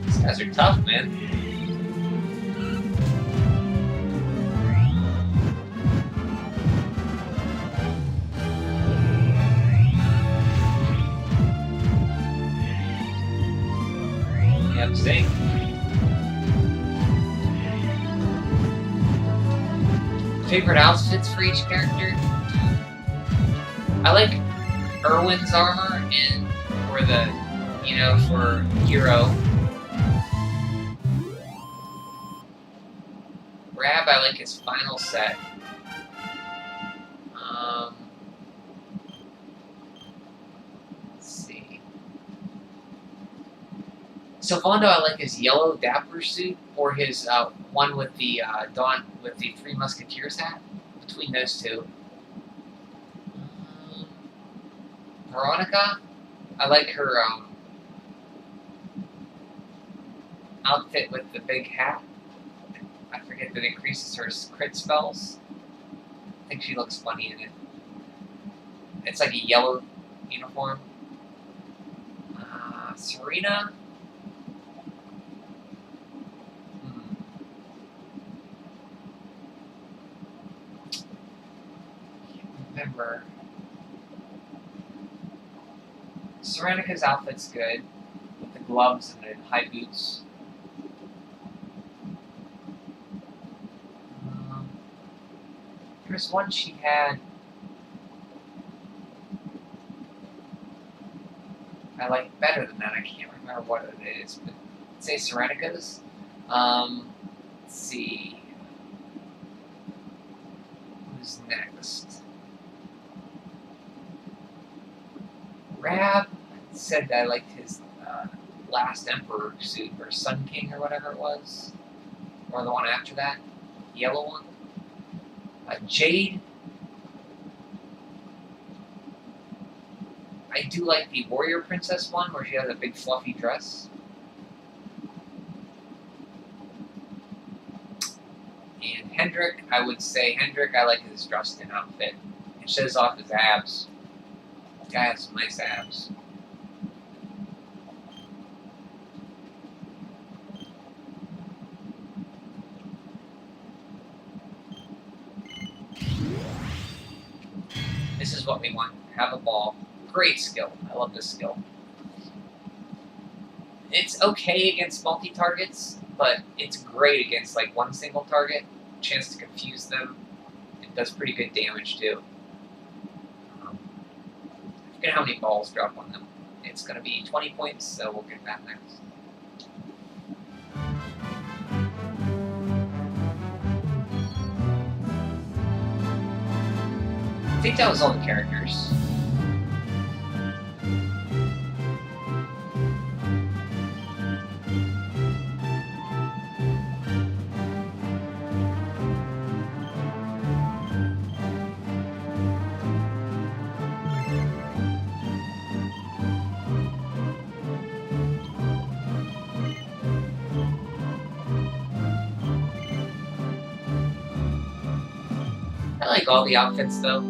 These guys are tough, man. Yep, same. Favorite outfits for each character? I like Erwin's armor and for the, for Hero. Rab, I like his final set. Let's see. Sylvando, I like his yellow dapper suit or his one with the with the Three Musketeers hat. Between those two. Veronica, I like her outfit with the big hat. I forget that increases her crit spells. I think she looks funny in it. It's like a yellow uniform. Serena. Can't remember. Serenica's outfit's good, with the gloves and the high boots. There's one she had I like better than that. I can't remember what it is, but say Serenica's. Let's see. Who's next? Rab said that I liked his last Emperor suit, or Sun King, or whatever it was. Or the one after that. The yellow one. Jade. I do like the Warrior Princess one, where she has a big fluffy dress. And Hendrik, I would say Hendrik, I like his Justin outfit. It shows off his abs. This guy has some nice abs. This is what we want. Have a ball. Great skill. I love this skill. It's okay against multi-targets, but it's great against like one single target. Chance to confuse them. It does pretty good damage too. I forget how many balls drop on them. It's going to be 20 points, so we'll get that next. I think that was all the characters. I like all the outfits though.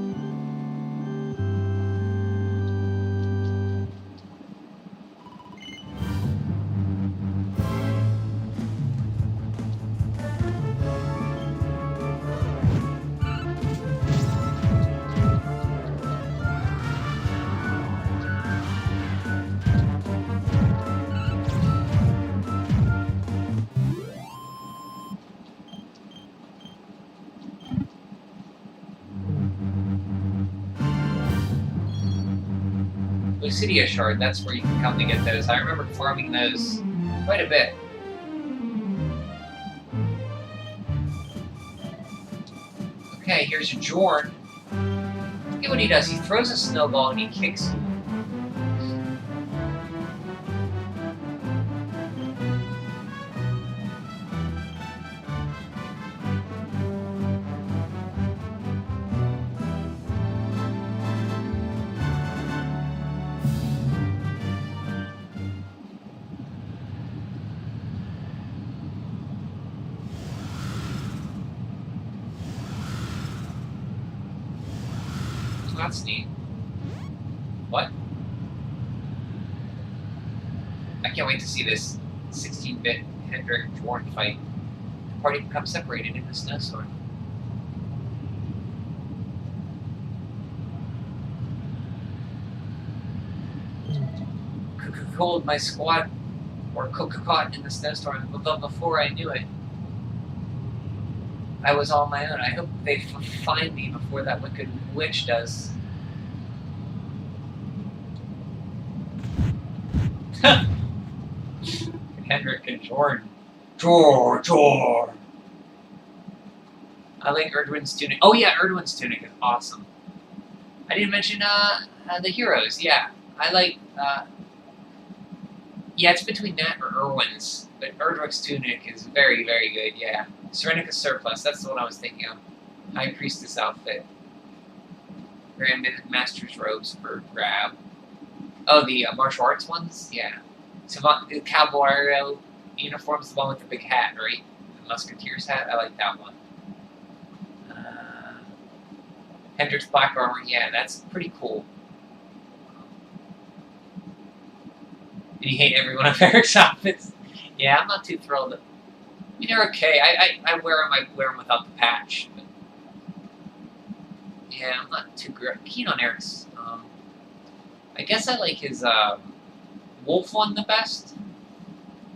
Lucidia Shard, that's where you can come to get those. I remember farming those quite a bit. Okay, here's Jorn. Look at what he does. He throws a snowball and he kicks you. That's neat. What? I can't wait to see this 16-bit Hendrik Jorn fight. The party becomes separated in the snowstorm. Cold my squad or caught in the snowstorm, but before I knew it, I was all my own. I hope they find me before that wicked witch does. Hendrik and Jorn. Jor. I like Erdwin's tunic. Oh yeah, Erdwin's tunic is awesome. I didn't mention the heroes. Yeah, I like. Yeah, it's between that or Erwin's, but Erdric's tunic is very, very good. Yeah, Serenica's surplus. That's the one I was thinking of. High Priestess outfit. Grand Master's robes for grab. Oh, the martial arts ones? Yeah. Savant, the Caballero uniform's the one with the big hat, right? The Musketeer's hat? I like that one. Hendrik's black armor, yeah, that's pretty cool. Did you hate every one of Eric's outfits? Yeah, I'm not too thrilled. I mean, they're okay. I wear them without the patch. But yeah, I'm not too keen on Eric's. I guess I like his wolf one the best,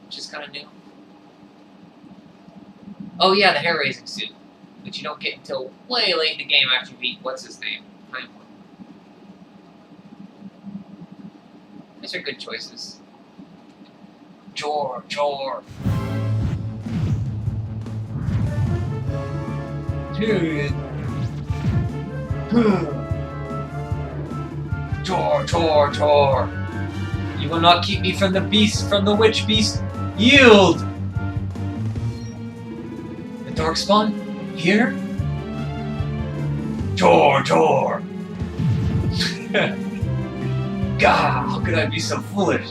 which is kind of new. Oh yeah, the hair-raising suit, which you don't get until way late in the game after you beat what's his name. These are good choices. Jor. Dude. Jor. You will not keep me from the beast, from the witch beast. Yield! The Darkspawn? Here? Jor. God, how could I be so foolish?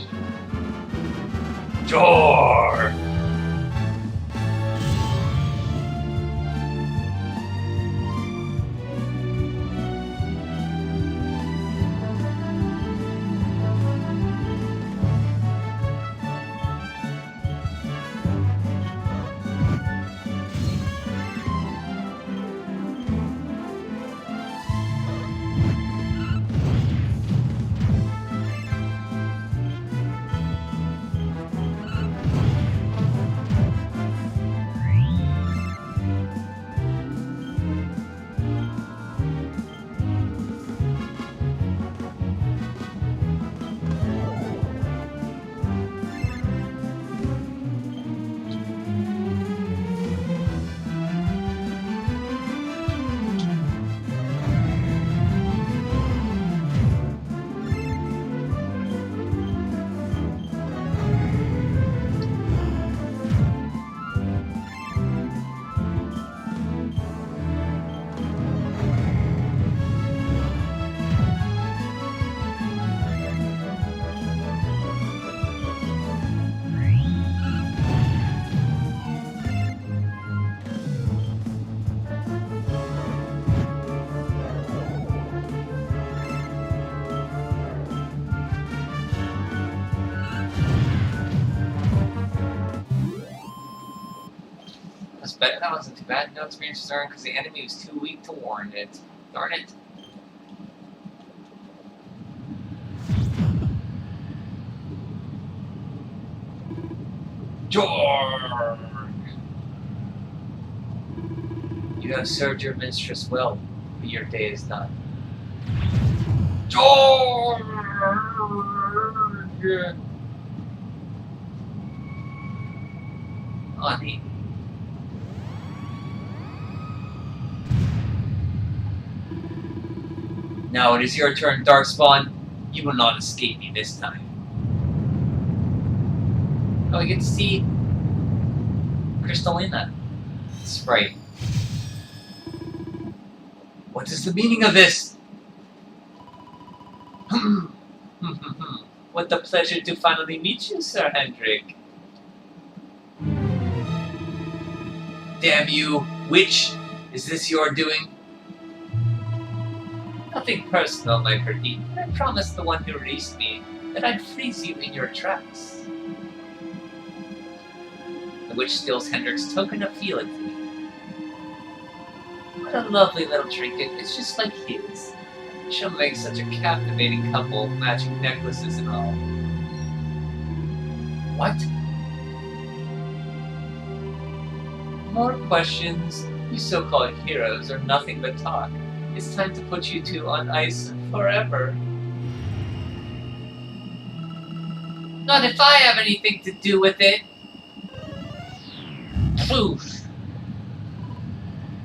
Jor! That's better. That wasn't too bad. No experience was earned because the enemy was too weak to warn it. Darn it. Jorg! You have served your mistress well, but your day is done. Jorg! Honey. Now it is your turn, Darkspawn. You will not escape me this time. Oh, we get to see Crystalina. Sprite. What is the meaning of this? What a pleasure to finally meet you, Sir Hendrik. Damn you, witch! Is this your doing? Nothing personal, my pretty. I promised the one who released me that I'd freeze you in your tracks. The witch steals Hendrik's token of fealty. What a lovely little trinket. It's just like his. She'll make such a captivating couple, matching necklaces and all. What? More questions? You so-called heroes are nothing but talk. It's time to put you two on ice forever. Not if I have anything to do with it. Poof.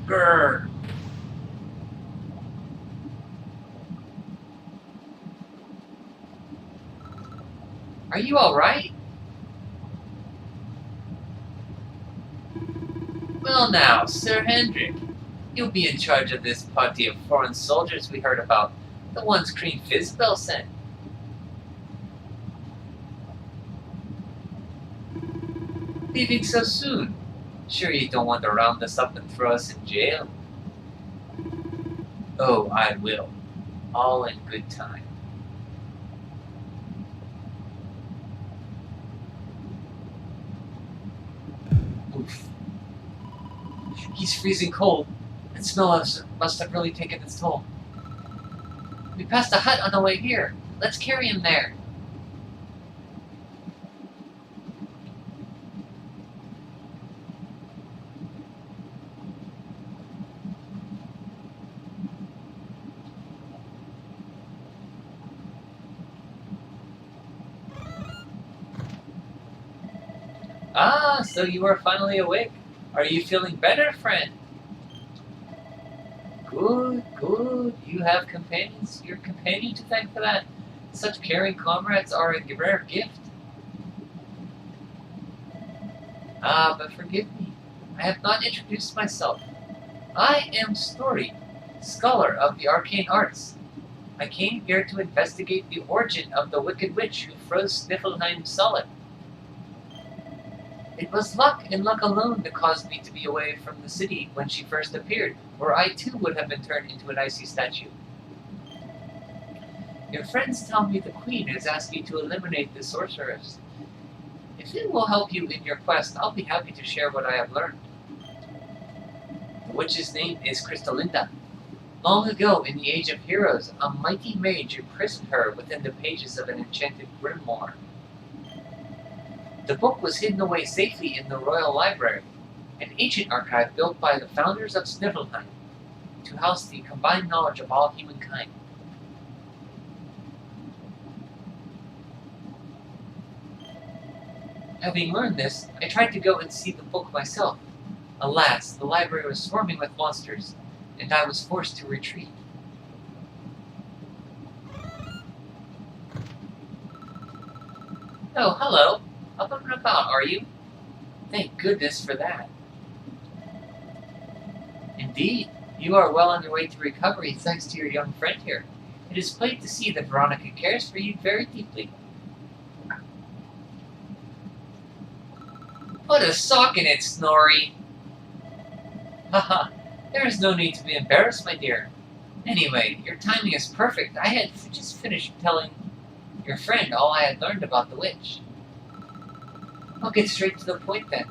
Grr. Are you alright? Well now, Sir Hendrik, you'll be in charge of this party of foreign soldiers we heard about, the ones Queen Fizzbell sent. Leaving so soon? Sure you don't want to round us up and throw us in jail? Oh, I will. All in good time. Oof. He's freezing cold. That smell must have really taken its toll. We passed a hut on the way here. Let's carry him there. Ah, so you are finally awake. Are you feeling better, friend? Good, good. You have companions, your companion to thank for that. Such caring comrades are a rare gift. Ah, but forgive me. I have not introduced myself. I am Snorri, scholar of the arcane arts. I came here to investigate the origin of the wicked witch who froze Sniffelheim solid. It was luck and luck alone that caused me to be away from the city when she first appeared, or I too would have been turned into an icy statue. Your friends tell me the Queen has asked you to eliminate the sorceress. If it will help you in your quest, I'll be happy to share what I have learned. The witch's name is Crystalina. Long ago, in the Age of Heroes, a mighty mage imprisoned her within the pages of an enchanted grimoire. The book was hidden away safely in the Royal Library, an ancient archive built by the founders of Sniffelheim to house the combined knowledge of all humankind. Having learned this, I tried to go and see the book myself. Alas, the library was swarming with monsters, and I was forced to retreat. Oh, hello. Up and about, are you? Thank goodness for that. Indeed, you are well on your way to recovery thanks to your young friend here. It is plain to see that Veronica cares for you very deeply. Put a sock in it, Snorri! Haha, there is no need to be embarrassed, my dear. Anyway, your timing is perfect. I had just finished telling your friend all I had learned about the witch. I'll get straight to the point then.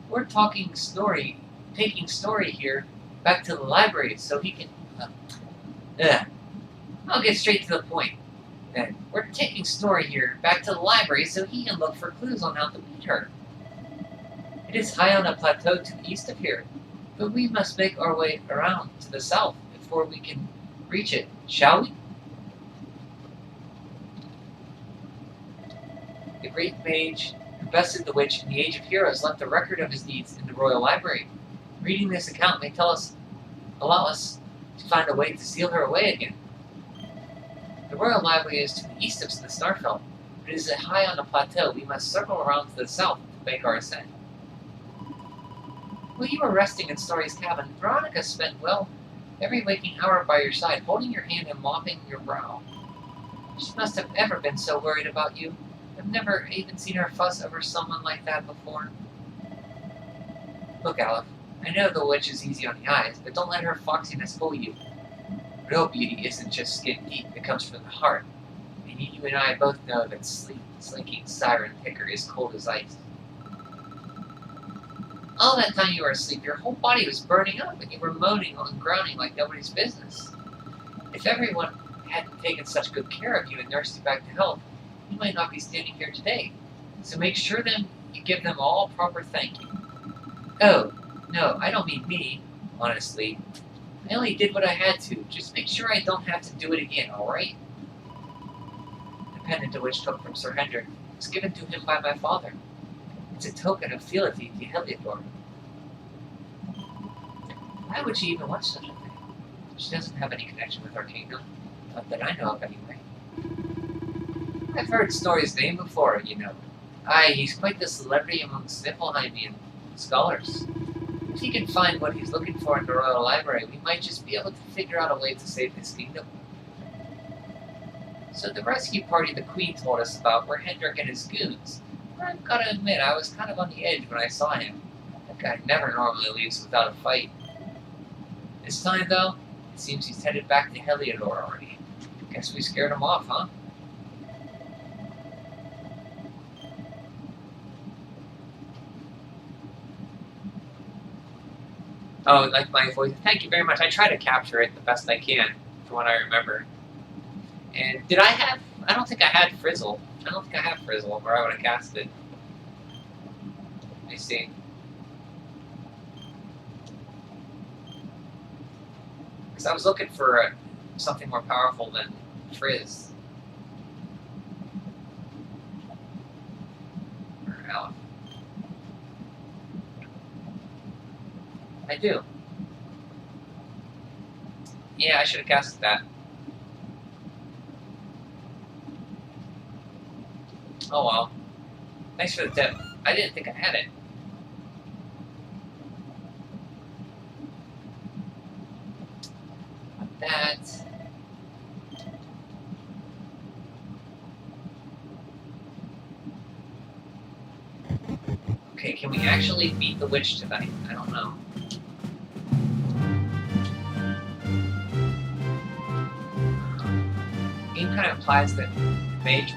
We're taking Story here back to the library so he can. I'll get straight to the point. Then we're taking Story here back to the library so he can look for clues on how to beat her. It is high on a plateau to the east of here, but we must make our way around to the south before we can reach it, shall we? The great mage who bested the witch in the Age of Heroes left a record of his deeds in the Royal Library. Reading this account may allow us to find a way to seal her away again. The Royal Library is to the east of the Starfell, but it is high on a plateau. We must circle around to the south to make our ascent. While you were resting in Story's cabin, Veronica spent, every waking hour by your side, holding your hand and mopping your brow. She must have ever been so worried about you. I've never even seen her fuss over someone like that before. Look, Aleph, I know the witch is easy on the eyes, but don't let her foxiness fool you. Real beauty isn't just skin deep, it comes from the heart. And you and I both know that slinking siren picker is cold as ice. All that time you were asleep, your whole body was burning up, and you were moaning and groaning like nobody's business. If everyone hadn't taken such good care of you and nursed you back to health, you might not be standing here today. So make sure you give them all proper thank you. Oh, no, I don't mean me, honestly. I only did what I had to. Just make sure I don't have to do it again, alright? The pendant the witch took from Sir Hendrik was given to him by my father. It's a token of fealty to Heliodor. Why would she even want such a thing? She doesn't have any connection with our kingdom. Not that I know of, anyway. I've heard Snorri's name before, you know. Aye, he's quite the celebrity amongst Niflheimian scholars. If he can find what he's looking for in the Royal Library, we might just be able to figure out a way to save his kingdom. So the rescue party the Queen told us about were Hendrik and his goons. I've got to admit, I was kind of on the edge when I saw him. That guy never normally leaves without a fight. This time, though, it seems he's headed back to Heliodor already. Guess we scared him off, huh? Oh, like my voice. Thank you very much. I try to capture it the best I can, from what I remember. And did I have... I don't think I had Frizzle. I don't think I have Frizzle, or I would have cast it. Let me see. Because I was looking for something more powerful than Frizz. Or Aleph. I do. Yeah, I should have casted that. Oh well. Thanks for the tip. I didn't think I had it. Like that. Okay, can we actually beat the witch tonight? I don't know. Game kind of implies that Mage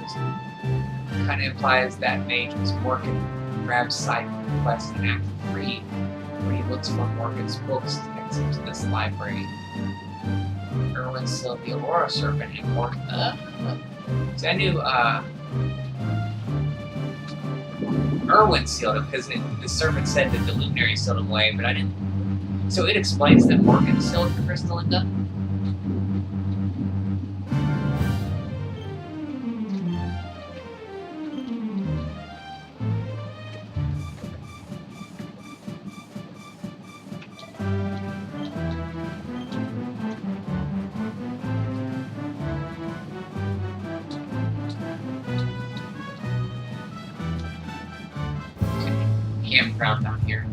was Morgan grabs side quest in Act 3, where he looks for Morgan's books to get into this library. Erwin sealed the Aurora Serpent and Morgan. So I knew Erwin sealed him because the serpent said that the Luminary sealed him away, but I didn't. So it explains that Morgan sealed the Crystallinda. Campground down here.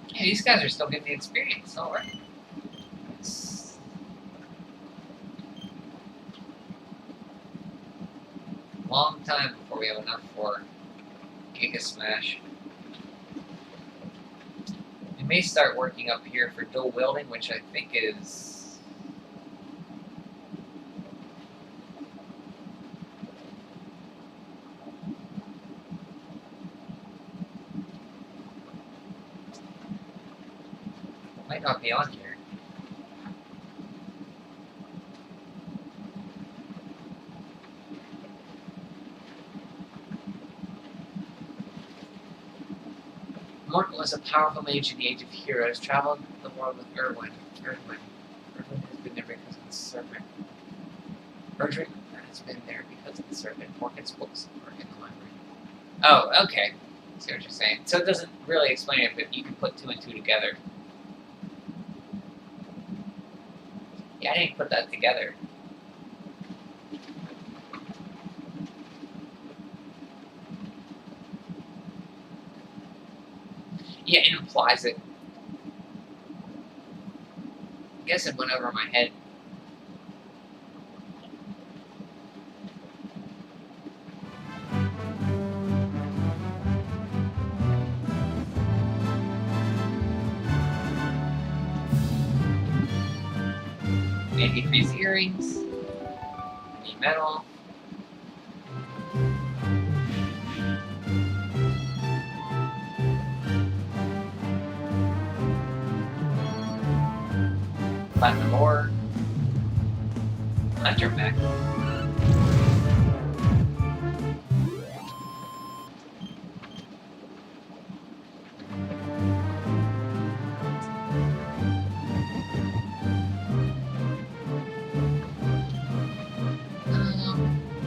Yeah, these guys are still getting the experience, alright. long time before we have enough for Giga Smash. We may start working up here for dual wielding, which I think is... might not be on here. Morton was a powerful mage in the Age of Heroes, traveled the world with Erwin. Erwin has been there because of the serpent. Erdrick has been there because of the serpent. Morgan's books are in the library. Oh, okay. I see what you're saying. So it doesn't really explain it, but you can put 2 and 2 together. Yeah, I didn't put that together. Yeah, it implies it. I guess it went over my head. Maybe 3 earrings. Any metal. Platinum ore. Hunter mech.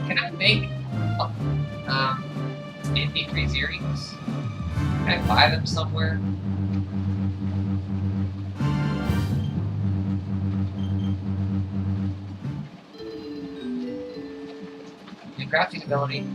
Can I make MP3 earrings? Can I buy them somewhere? The crafting ability.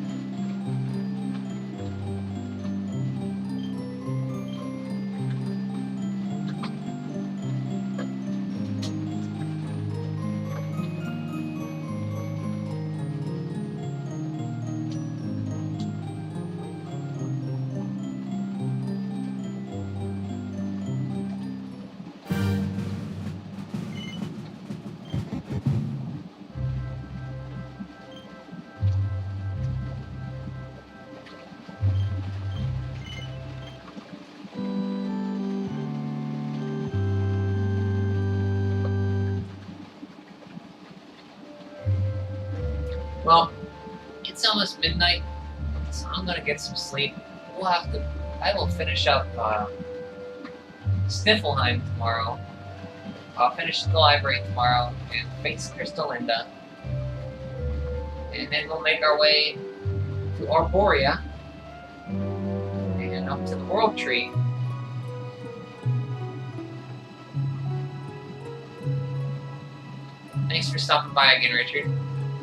Well, it's almost midnight, so I'm gonna get some sleep. I will finish up Sniffleheim tomorrow. I'll finish the library tomorrow and face Crystalinda. And then we'll make our way to Arborea and up to the World Tree. Thanks for stopping by again, Richard.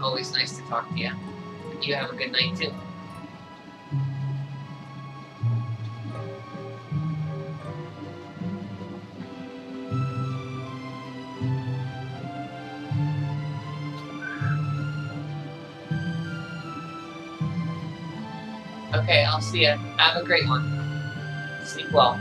Always nice to talk to you. You have a good night, too. Okay, I'll see you. Have a great one. Sleep well.